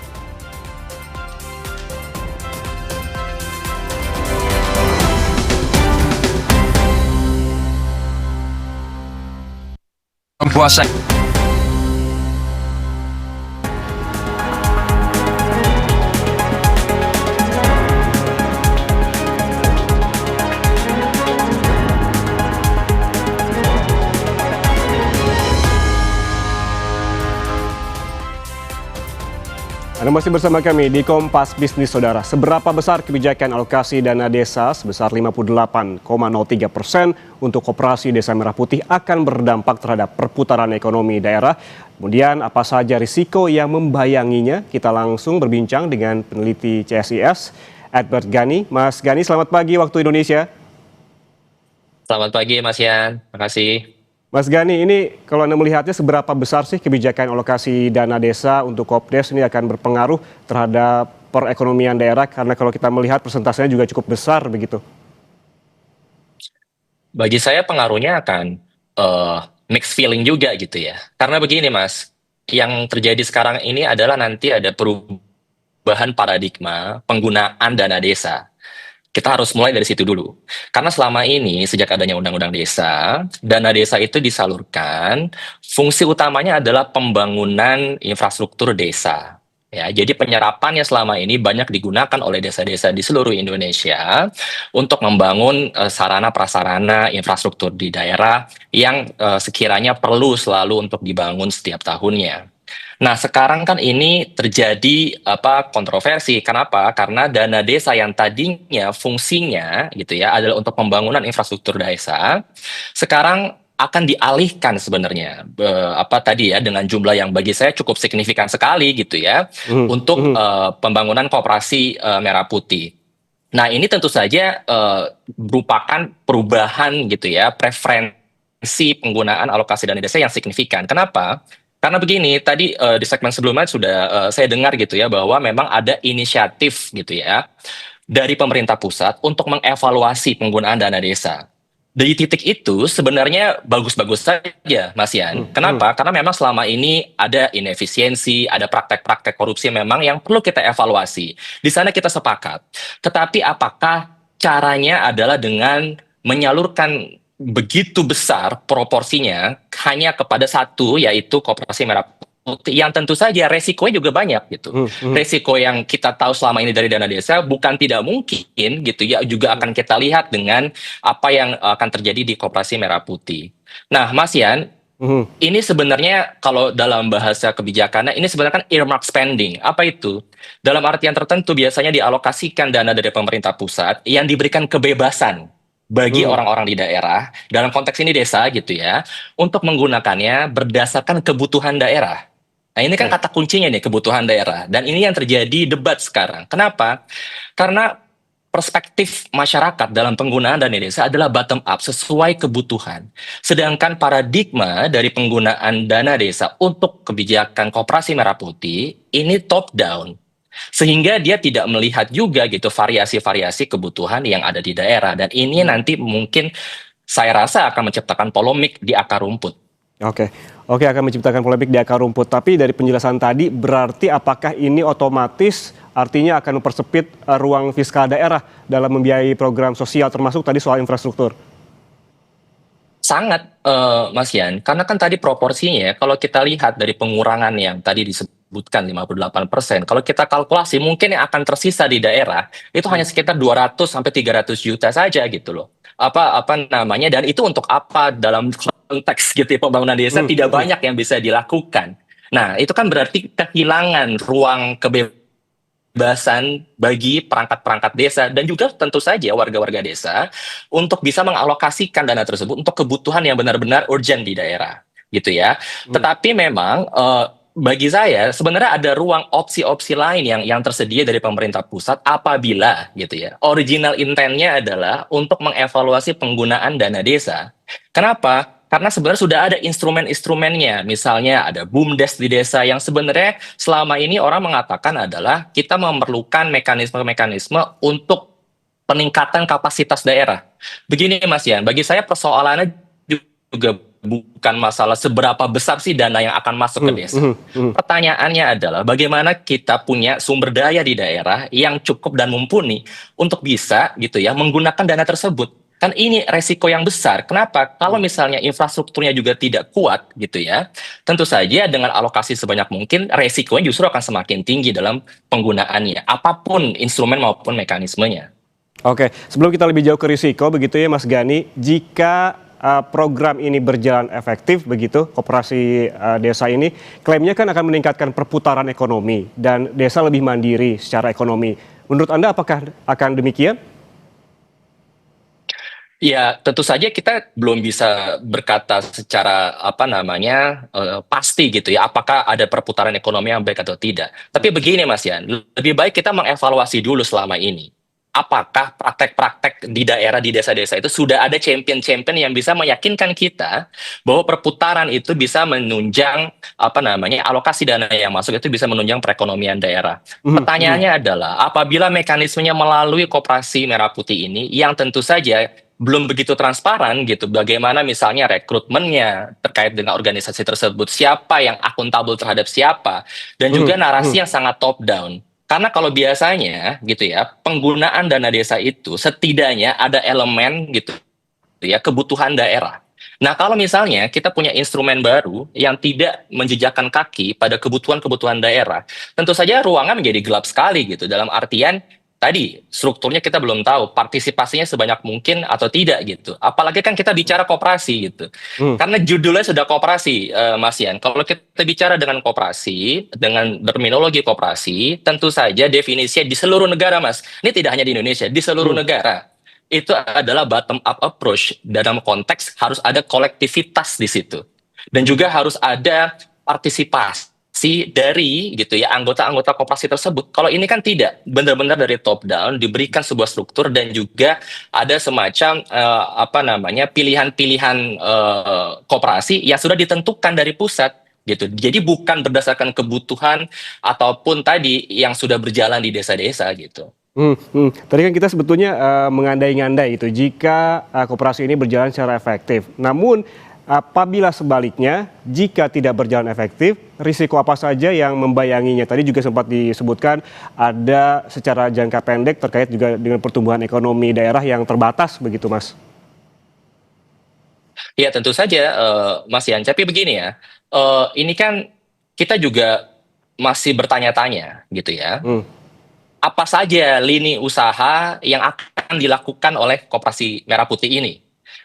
Puasa. Anda masih bersama kami di Kompas Bisnis, saudara. Seberapa besar kebijakan alokasi dana desa sebesar 58,03% untuk koperasi Desa Merah Putih akan berdampak terhadap perputaran ekonomi daerah? Kemudian apa saja risiko yang membayanginya? Kita langsung berbincang dengan peneliti CSIS, Edward Gani. Mas Gani, selamat pagi waktu Indonesia. Selamat pagi Mas Yan, terima kasih. Mas Gani, ini kalau Anda melihatnya seberapa besar sih kebijakan alokasi dana desa untuk Kopdes ini akan berpengaruh terhadap perekonomian daerah? Karena kalau kita melihat persentasenya juga cukup besar begitu. Bagi saya pengaruhnya akan mixed feeling juga gitu ya. Karena begini Mas, yang terjadi sekarang ini adalah nanti ada perubahan paradigma penggunaan dana desa. Kita harus mulai dari situ dulu. Karena selama ini, sejak adanya Undang-Undang Desa, dana desa itu disalurkan, fungsi utamanya adalah pembangunan infrastruktur desa. Ya, jadi penyerapannya selama ini banyak digunakan oleh desa-desa di seluruh Indonesia untuk membangun sarana prasarana infrastruktur di daerah yang sekiranya perlu selalu untuk dibangun setiap tahunnya. Nah, sekarang kan ini terjadi kontroversi. Kenapa? Karena dana desa yang tadinya fungsinya gitu ya adalah untuk pembangunan infrastruktur desa, sekarang akan dialihkan sebenarnya dengan jumlah yang bagi saya cukup signifikan sekali gitu ya untuk pembangunan koperasi Merah Putih. Nah, ini tentu saja merupakan perubahan gitu ya, preferensi penggunaan alokasi dana desa yang signifikan. Kenapa? Karena begini, tadi di segmen sebelumnya sudah saya dengar gitu ya bahwa memang ada inisiatif gitu ya dari pemerintah pusat untuk mengevaluasi penggunaan dana desa. Dari titik itu sebenarnya bagus-bagus saja Mas Yan. Kenapa? Karena memang selama ini ada inefisiensi, ada praktek-praktek korupsi memang yang perlu kita evaluasi. Di sana kita sepakat. Tetapi apakah caranya adalah dengan menyalurkan begitu besar proporsinya hanya kepada satu, yaitu Koperasi Merah Putih, yang tentu saja resikonya juga banyak gitu. Resiko yang kita tahu selama ini dari dana desa bukan tidak mungkin gitu ya, juga akan kita lihat dengan apa yang akan terjadi di Koperasi Merah Putih. Nah, Mas Yan, ini sebenarnya kalau dalam bahasa kebijakannya ini sebenarnya kan earmark spending. Apa itu? Dalam artian tertentu biasanya dialokasikan dana dari pemerintah pusat yang diberikan kebebasan bagi orang-orang di daerah, dalam konteks ini desa gitu ya, untuk menggunakannya berdasarkan kebutuhan daerah. Nah ini kan kata kuncinya nih, kebutuhan daerah. Dan ini yang terjadi debat sekarang. Kenapa? Karena perspektif masyarakat dalam penggunaan dana desa adalah bottom up, sesuai kebutuhan. Sedangkan paradigma dari penggunaan dana desa untuk kebijakan Koperasi Merah Putih, ini top down. Sehingga dia tidak melihat juga gitu variasi-variasi kebutuhan yang ada di daerah. Dan ini nanti mungkin saya rasa akan menciptakan polemik di akar rumput. Oke, akan menciptakan polemik di akar rumput. Tapi dari penjelasan tadi berarti apakah ini otomatis artinya akan mempersempit ruang fiskal daerah dalam membiayai program sosial termasuk tadi soal infrastruktur? Sangat, Mas Yan, karena kan tadi proporsinya ya, kalau kita lihat dari pengurangan yang tadi disebutkan 58%, kalau kita kalkulasi mungkin yang akan tersisa di daerah itu hanya sekitar 200 sampai 300 juta saja gitu loh. Apa namanya, dan itu untuk apa dalam konteks gitu ya, pembangunan desa tidak banyak yang bisa dilakukan. Nah, itu kan berarti kehilangan ruang kebebasan bagi perangkat-perangkat desa dan juga tentu saja warga-warga desa untuk bisa mengalokasikan dana tersebut untuk kebutuhan yang benar-benar urgent di daerah gitu ya. Tetapi memang bagi saya sebenarnya ada ruang opsi-opsi lain yang tersedia dari pemerintah pusat apabila gitu ya. Original intentnya adalah untuk mengevaluasi penggunaan dana desa. Kenapa? Karena sebenarnya sudah ada instrumen-instrumennya, misalnya ada BUMDes di desa yang sebenarnya selama ini orang mengatakan adalah kita memerlukan mekanisme-mekanisme untuk peningkatan kapasitas daerah. Begini Mas Yan, bagi saya persoalannya juga bukan masalah seberapa besar sih dana yang akan masuk ke desa. Pertanyaannya adalah bagaimana kita punya sumber daya di daerah yang cukup dan mumpuni untuk bisa gitu ya menggunakan dana tersebut. Kan ini resiko yang besar. Kenapa? Kalau misalnya infrastrukturnya juga tidak kuat gitu ya, tentu saja dengan alokasi sebanyak mungkin resikonya justru akan semakin tinggi dalam penggunaannya, apapun instrumen maupun mekanismenya. Oke, sebelum kita lebih jauh ke risiko begitu ya Mas Gani, jika program ini berjalan efektif begitu, koperasi desa ini klaimnya kan akan meningkatkan perputaran ekonomi dan desa lebih mandiri secara ekonomi. Menurut Anda apakah akan demikian? Ya, tentu saja kita belum bisa berkata secara pasti gitu ya, apakah ada perputaran ekonomi yang baik atau tidak. Tapi begini Mas Yan, lebih baik kita mengevaluasi dulu selama ini. Apakah praktek-praktek di daerah, di desa-desa itu sudah ada champion-champion yang bisa meyakinkan kita bahwa perputaran itu bisa menunjang alokasi dana yang masuk itu bisa menunjang perekonomian daerah. Pertanyaannya adalah apabila mekanismenya melalui Koperasi Merah Putih ini yang tentu saja belum begitu transparan gitu, bagaimana misalnya rekrutmennya terkait dengan organisasi tersebut, siapa yang akuntabel terhadap siapa, dan juga narasi yang sangat top down. Karena kalau biasanya gitu ya, penggunaan dana desa itu setidaknya ada elemen gitu ya, kebutuhan daerah. Nah, kalau misalnya kita punya instrumen baru yang tidak menjejakkan kaki pada kebutuhan-kebutuhan daerah, tentu saja ruangan menjadi gelap sekali gitu, dalam artian tadi strukturnya kita belum tahu partisipasinya sebanyak mungkin atau tidak gitu. Apalagi kan kita bicara koperasi gitu. Karena judulnya sudah koperasi, Mas Yan. Kalau kita bicara dengan koperasi, dengan terminologi koperasi, tentu saja definisinya di seluruh negara, Mas. Ini tidak hanya di Indonesia, di seluruh negara. Itu adalah bottom up approach. Dalam konteks harus ada kolektivitas di situ. Dan juga harus ada partisipasi dari gitu ya anggota-anggota koperasi tersebut. Kalau ini kan tidak, benar-benar dari top down diberikan sebuah struktur dan juga ada semacam pilihan-pilihan koperasi yang sudah ditentukan dari pusat gitu. Jadi bukan berdasarkan kebutuhan ataupun tadi yang sudah berjalan di desa-desa gitu. Tadi kan kita sebetulnya mengandai-ngandai itu jika koperasi ini berjalan secara efektif. Namun apabila sebaliknya, jika tidak berjalan efektif, risiko apa saja yang membayanginya? Tadi juga sempat disebutkan ada secara jangka pendek terkait juga dengan pertumbuhan ekonomi daerah yang terbatas begitu, Mas? Ya tentu saja, Mas Yan. Tapi begini ya, ini kan kita juga masih bertanya-tanya gitu ya. Apa saja lini usaha yang akan dilakukan oleh Koperasi Merah Putih ini?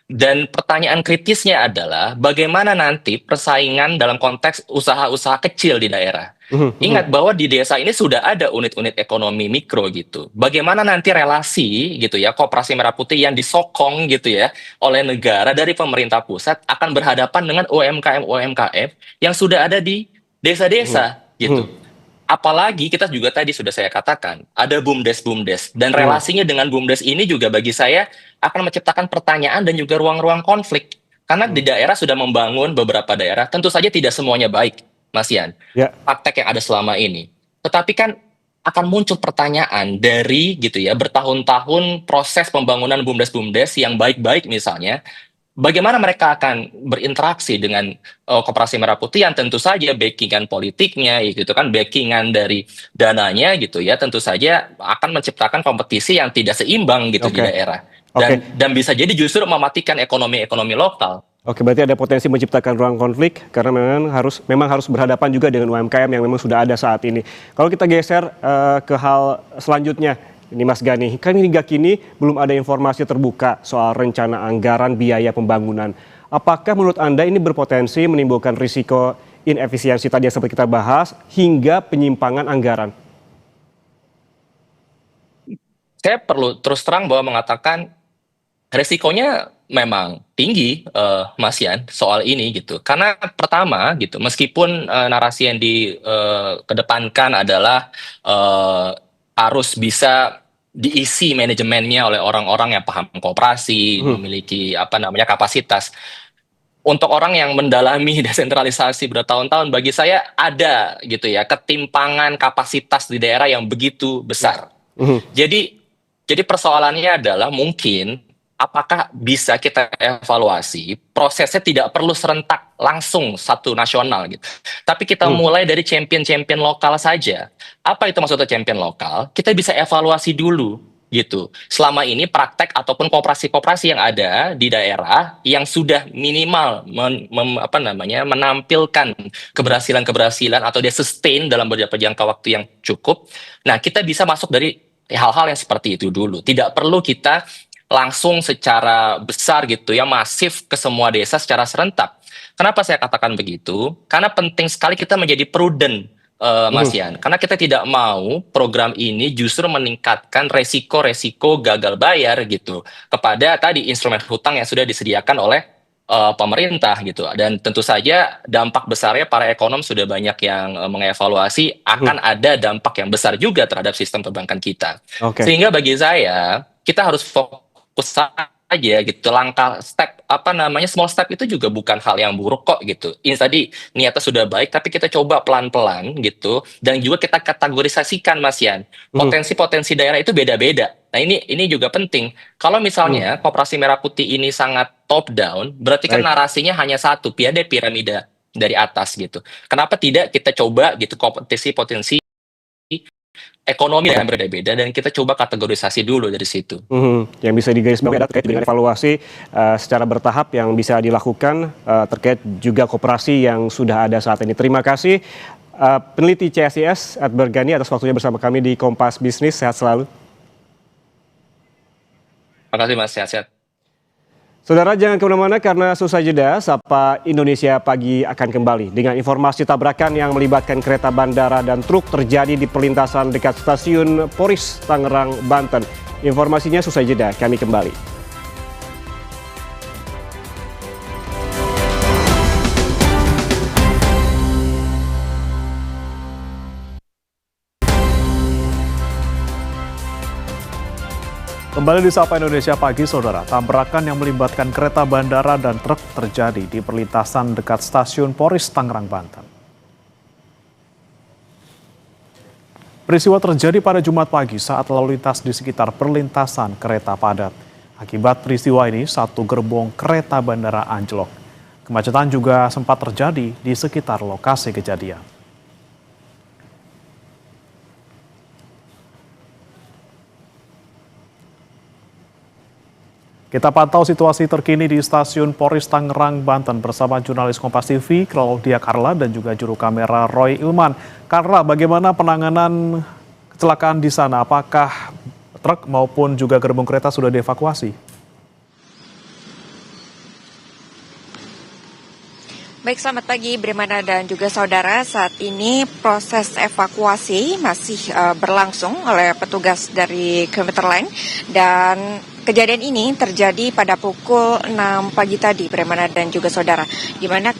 Dan pertanyaan kritisnya adalah bagaimana nanti persaingan dalam konteks usaha-usaha kecil di daerah. Ingat bahwa di desa ini sudah ada unit-unit ekonomi mikro gitu. Bagaimana nanti relasi gitu ya Koperasi Merah Putih yang disokong gitu ya oleh negara dari pemerintah pusat akan berhadapan dengan UMKM yang sudah ada di desa-desa gitu. Apalagi kita juga tadi sudah saya katakan ada BUMDes dan relasinya dengan BUMDes ini juga bagi saya akan menciptakan pertanyaan dan juga ruang-ruang konflik karena di daerah sudah membangun beberapa daerah, tentu saja tidak semuanya baik, Mas Yan. Praktek yang ada selama ini, tetapi kan akan muncul pertanyaan dari gitu ya bertahun-tahun proses pembangunan BUMDes yang baik-baik misalnya, bagaimana mereka akan berinteraksi dengan Koperasi Merah Putih yang tentu saja backingan politiknya gitu kan, backingan dari dananya gitu ya, tentu saja akan menciptakan kompetisi yang tidak seimbang gitu di daerah. Dan bisa jadi justru mematikan ekonomi lokal. Oke, berarti ada potensi menciptakan ruang konflik karena memang harus berhadapan juga dengan UMKM yang memang sudah ada saat ini. Kalau kita geser ke hal selanjutnya, ini Mas Gani, kan hingga kini belum ada informasi terbuka soal rencana anggaran biaya pembangunan. Apakah menurut Anda ini berpotensi menimbulkan risiko inefisiensi tadi yang sempat kita bahas hingga penyimpangan anggaran? Saya perlu terus terang bahwa mengatakan resikonya memang tinggi, Mas Yan, soal ini gitu. Karena pertama gitu, meskipun narasi yang dikedepankan adalah harus bisa diisi manajemennya oleh orang-orang yang paham koperasi, memiliki kapasitas. Untuk orang yang mendalami desentralisasi bertahun-tahun, bagi saya ada gitu ya ketimpangan kapasitas di daerah yang begitu besar. Jadi persoalannya adalah mungkin apakah bisa kita evaluasi prosesnya tidak perlu serentak langsung satu nasional gitu. Tapi kita mulai dari champion-champion lokal saja. Apa itu maksudnya champion lokal? Kita bisa evaluasi dulu gitu. Selama ini praktek ataupun koperasi-koperasi yang ada di daerah yang sudah minimal menampilkan keberhasilan-keberhasilan atau dia sustain dalam beberapa jangka waktu yang cukup. Nah, kita bisa masuk dari hal-hal yang seperti itu dulu. Tidak perlu kita langsung secara besar gitu ya, masif ke semua desa secara serentak. Kenapa saya katakan begitu? Karena penting sekali kita menjadi prudent, Mas Yan. Karena kita tidak mau program ini justru meningkatkan resiko-resiko gagal bayar gitu kepada tadi instrumen hutang yang sudah disediakan oleh pemerintah gitu. Dan tentu saja dampak besarnya para ekonom sudah banyak yang mengevaluasi akan ada dampak yang besar juga terhadap sistem perbankan kita. Sehingga bagi saya kita harus fokus saja gitu, langkah small step itu juga bukan hal yang buruk kok gitu. Ini tadi niatnya sudah baik tapi kita coba pelan-pelan gitu, dan juga kita kategorisasikan Mas Yan. Potensi-potensi daerah itu beda-beda. Nah ini juga penting. Kalau misalnya Koperasi Merah Putih ini sangat top down, berarti kan narasinya hanya satu, ada piramida dari atas gitu. Kenapa tidak kita coba gitu potensi ekonomi yang berbeda-beda dan kita coba kategorisasi dulu dari situ. Yang bisa digarisbawahi terkait dengan evaluasi secara bertahap yang bisa dilakukan terkait juga koperasi yang sudah ada saat ini. Terima kasih peneliti CSIS Edward Gani atas waktunya bersama kami di Kompas Bisnis. Sehat selalu. Terima kasih Mas, sehat-sehat. Saudara, jangan kemana-mana karena selesai jeda, Sapa Indonesia Pagi akan kembali dengan informasi tabrakan yang melibatkan kereta bandara dan truk terjadi di perlintasan dekat stasiun Poris, Tangerang, Banten. Informasinya selesai jeda, kami kembali. Kembali di Sapa Indonesia Pagi, Saudara. Tabrakan yang melibatkan kereta bandara dan truk terjadi di perlintasan dekat stasiun Poris, Tangerang, Banten. Peristiwa terjadi pada Jumat pagi saat lalu lintas di sekitar perlintasan kereta padat. Akibat peristiwa ini, satu gerbong kereta bandara anjlok. Kemacetan juga sempat terjadi di sekitar lokasi kejadian. Kita pantau situasi terkini di stasiun Poris Tangerang, Banten bersama jurnalis Kompas TV, Claudia Carla dan juga juru kamera Roy Ilman. Carla, bagaimana penanganan kecelakaan di sana? Apakah truk maupun juga gerbong kereta sudah dievakuasi? Baik, selamat pagi Brimana dan juga saudara. Saat ini proses evakuasi masih berlangsung oleh petugas dari Komuter Line dan kejadian ini terjadi pada pukul 6 pagi tadi, Brimana dan juga saudara. Di mana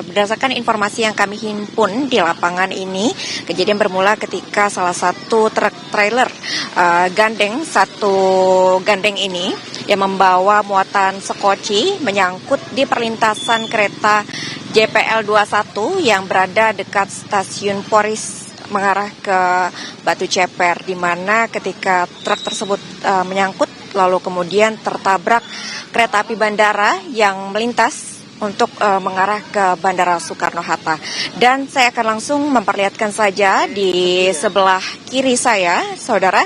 berdasarkan informasi yang kami himpun di lapangan ini, kejadian bermula ketika salah satu truk trailer gandeng ini yang membawa muatan sekoci menyangkut di perlintasan kereta JPL 21 yang berada dekat stasiun Poris mengarah ke Batu Ceper, di mana ketika truk tersebut menyangkut lalu kemudian tertabrak kereta api bandara yang melintas untuk mengarah ke Bandara Soekarno-Hatta. Dan saya akan langsung memperlihatkan saja di sebelah kiri saya, saudara.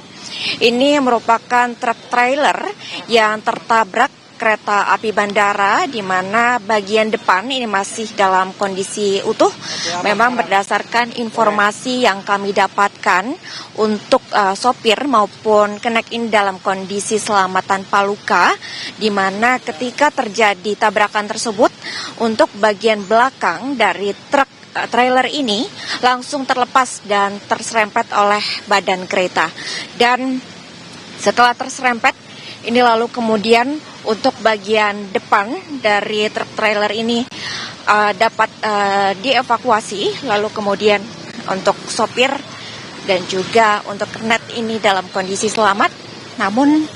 Ini merupakan truk trailer yang tertabrak kereta api bandara, di mana bagian depan ini masih dalam kondisi utuh. Memang berdasarkan informasi yang kami dapatkan, untuk sopir maupun kenek ini dalam kondisi selamat tanpa luka, di mana ketika terjadi tabrakan tersebut, untuk bagian belakang dari truk trailer ini langsung terlepas dan terserempet oleh badan kereta. Dan setelah terserempet, ini lalu kemudian untuk bagian depan dari truk trailer ini dapat dievakuasi, lalu kemudian untuk sopir dan juga untuk kernet ini dalam kondisi selamat. Namun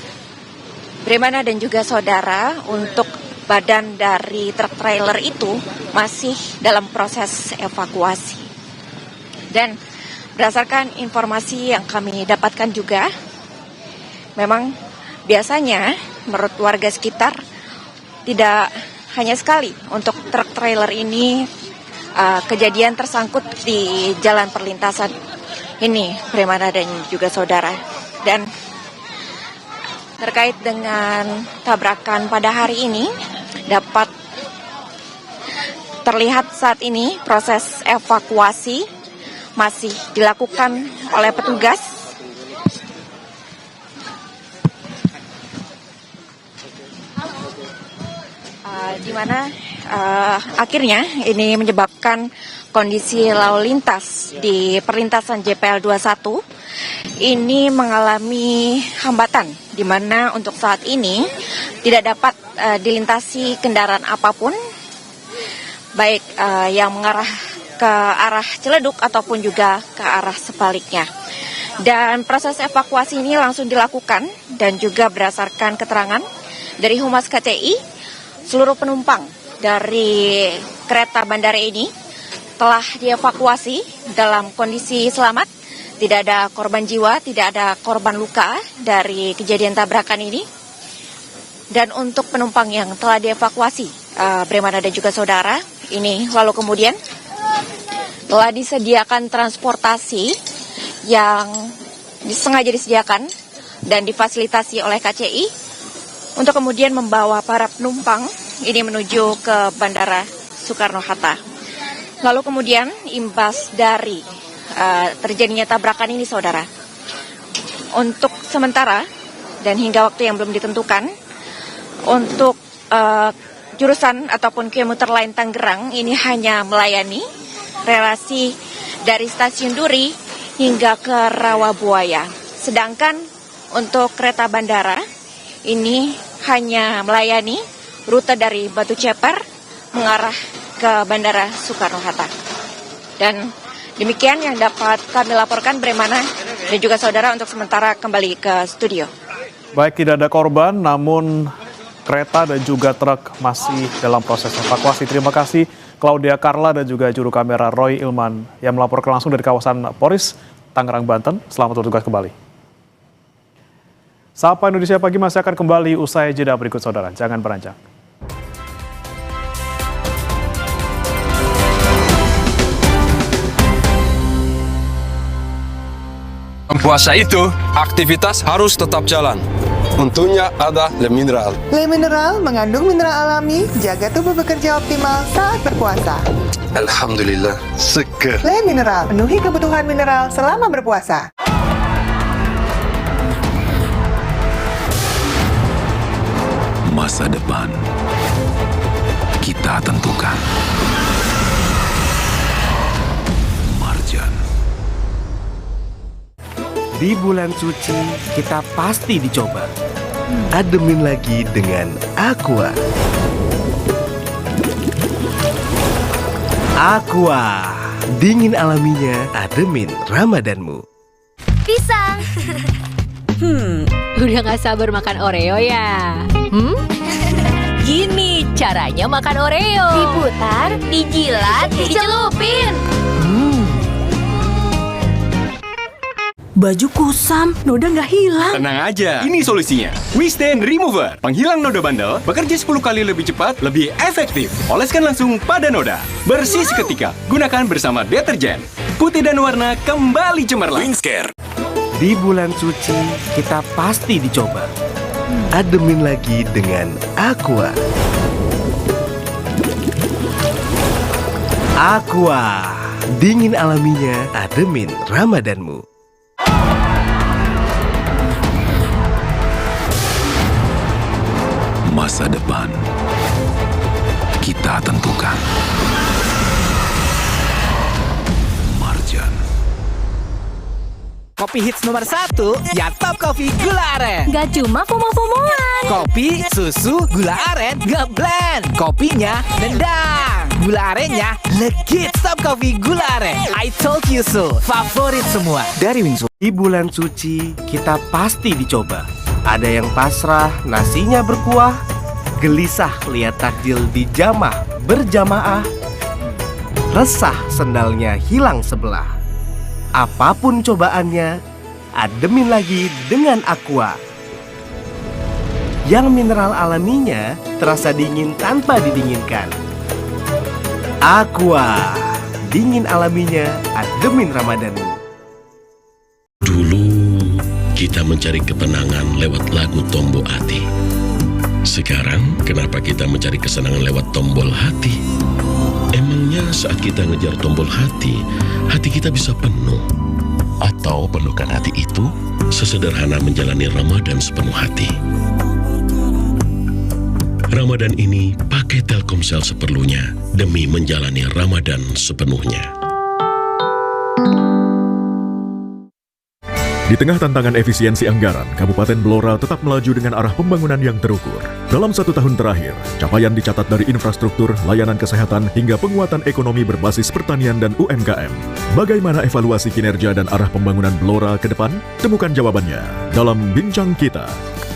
Bremana dan juga saudara, untuk badan dari truk trailer itu masih dalam proses evakuasi. Dan berdasarkan informasi yang kami dapatkan juga, memang biasanya menurut warga sekitar tidak hanya sekali untuk truk trailer ini kejadian tersangkut di jalan perlintasan ini, Bremana dan juga saudara. Dan terkait dengan tabrakan pada hari ini, dapat terlihat saat ini proses evakuasi masih dilakukan oleh petugas. Di mana akhirnya ini menyebabkan kondisi lalu lintas di perlintasan JPL 21 ini mengalami hambatan, di mana untuk saat ini tidak dapat dilintasi kendaraan apapun, baik yang mengarah ke arah Ciledug ataupun juga ke arah sebaliknya. Dan proses evakuasi ini langsung dilakukan, dan juga berdasarkan keterangan dari Humas KCI, seluruh penumpang dari kereta bandara ini telah dievakuasi dalam kondisi selamat. Tidak ada korban jiwa, tidak ada korban luka dari kejadian tabrakan ini. Dan untuk penumpang yang telah dievakuasi, Bremana dan juga saudara, ini lalu kemudian telah disediakan transportasi yang sengaja disediakan dan difasilitasi oleh KCI untuk kemudian membawa para penumpang ini menuju ke Bandara Soekarno-Hatta. Lalu kemudian imbas dari terjadinya tabrakan ini, saudara, untuk sementara dan hingga waktu yang belum ditentukan, untuk jurusan ataupun komuter lain Tangerang ini hanya melayani relasi dari stasiun Duri hingga ke Rawabuaya. Sedangkan untuk kereta bandara ini hanya melayani rute dari Batu Ceper mengarah ke Bandara Soekarno-Hatta. Dan demikian yang dapat kami laporkan, Bremana dan juga saudara, untuk sementara kembali ke studio. Baik, tidak ada korban, namun kereta dan juga truk masih dalam proses evakuasi. Terima kasih Claudia Carla dan juga juru kamera Roy Ilman yang melaporkan langsung dari kawasan Poris, Tangerang, Banten. Selamat bertugas kembali. Sapa Indonesia Pagi masih akan kembali usai jeda berikut, saudara. Jangan beranjak. Puasa itu, aktivitas harus tetap jalan. Untungnya ada Le Mineral. Le Mineral mengandung mineral alami, jaga tubuh bekerja optimal saat berpuasa. Alhamdulillah, seger. Le Mineral, penuhi kebutuhan mineral selama berpuasa. Masa depan kita tentukan. Marjan. Di bulan suci, kita pasti dicoba. Ademin lagi dengan Aqua. Aqua, dingin alaminya, ademin Ramadanmu. Pisang. Udah gak sabar makan Oreo ya? Gini caranya makan Oreo. Diputar, dijilat, dicelupin. Baju kusam, noda nggak hilang. Tenang aja, ini solusinya. Wistain Remover, penghilang noda bandel, bekerja 10 kali lebih cepat, lebih efektif. Oleskan langsung pada noda. Bersih seketika, gunakan bersama deterjen. Putih dan warna kembali cemerlang. Wingscare. Di bulan suci, kita pasti dicoba. Ademin lagi dengan Aqua. Aqua, dingin alaminya, ademin Ramadanmu. Masa depan kita tentukan. Marjan. Kopi hits nomor 1, ya Top Coffee Gula Aren. Gak cuma FOMO-FOMOan. Kopi, susu, gula aren, ngeblend. Kopinya nendang. Gula arennya legit. Top Coffee Gula Aren. I told you so. Favorit semua. Dari Wingsu. Di bulan suci, kita pasti dicoba. Ada yang pasrah, nasinya berkuah. Gelisah lihat takjil di jamah berjamaah. Resah sendalnya hilang sebelah. Apapun cobaannya, ademin lagi dengan Aqua. Yang mineral alaminya terasa dingin tanpa didinginkan. Aqua, dingin alaminya, ademin Ramadanmu. Dulu kita mencari ketenangan lewat lagu Tombol Hati. Sekarang kenapa kita mencari kesenangan lewat tombol hati? Emangnya saat kita ngejar tombol hati kita bisa penuh? Atau penuhkan hati itu sesederhana menjalani Ramadan sepenuh hati? Ramadan ini pakai Telkomsel seperlunya demi menjalani Ramadan sepenuhnya. Di tengah tantangan efisiensi anggaran, Kabupaten Blora tetap melaju dengan arah pembangunan yang terukur. Dalam 1 tahun terakhir, capaian dicatat dari infrastruktur, layanan kesehatan, hingga penguatan ekonomi berbasis pertanian dan UMKM. Bagaimana evaluasi kinerja dan arah pembangunan Blora ke depan? Temukan jawabannya dalam Bincang Kita,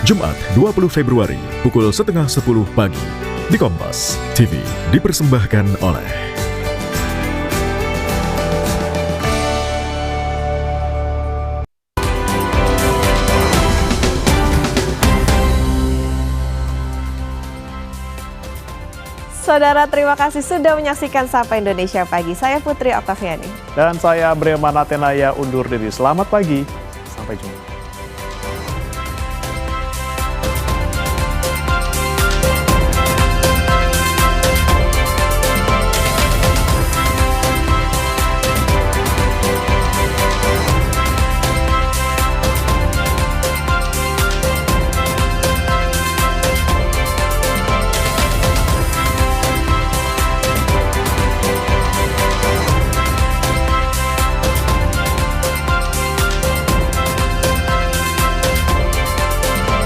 Jumat 20 Februari, pukul 9:30 pagi. Di Kompas TV, dipersembahkan oleh Saudara, terima kasih sudah menyaksikan Sapa Indonesia Pagi. Saya Putri Oktaviani. Dan saya Bremana Tenaya undur diri. Selamat pagi. Sampai jumpa.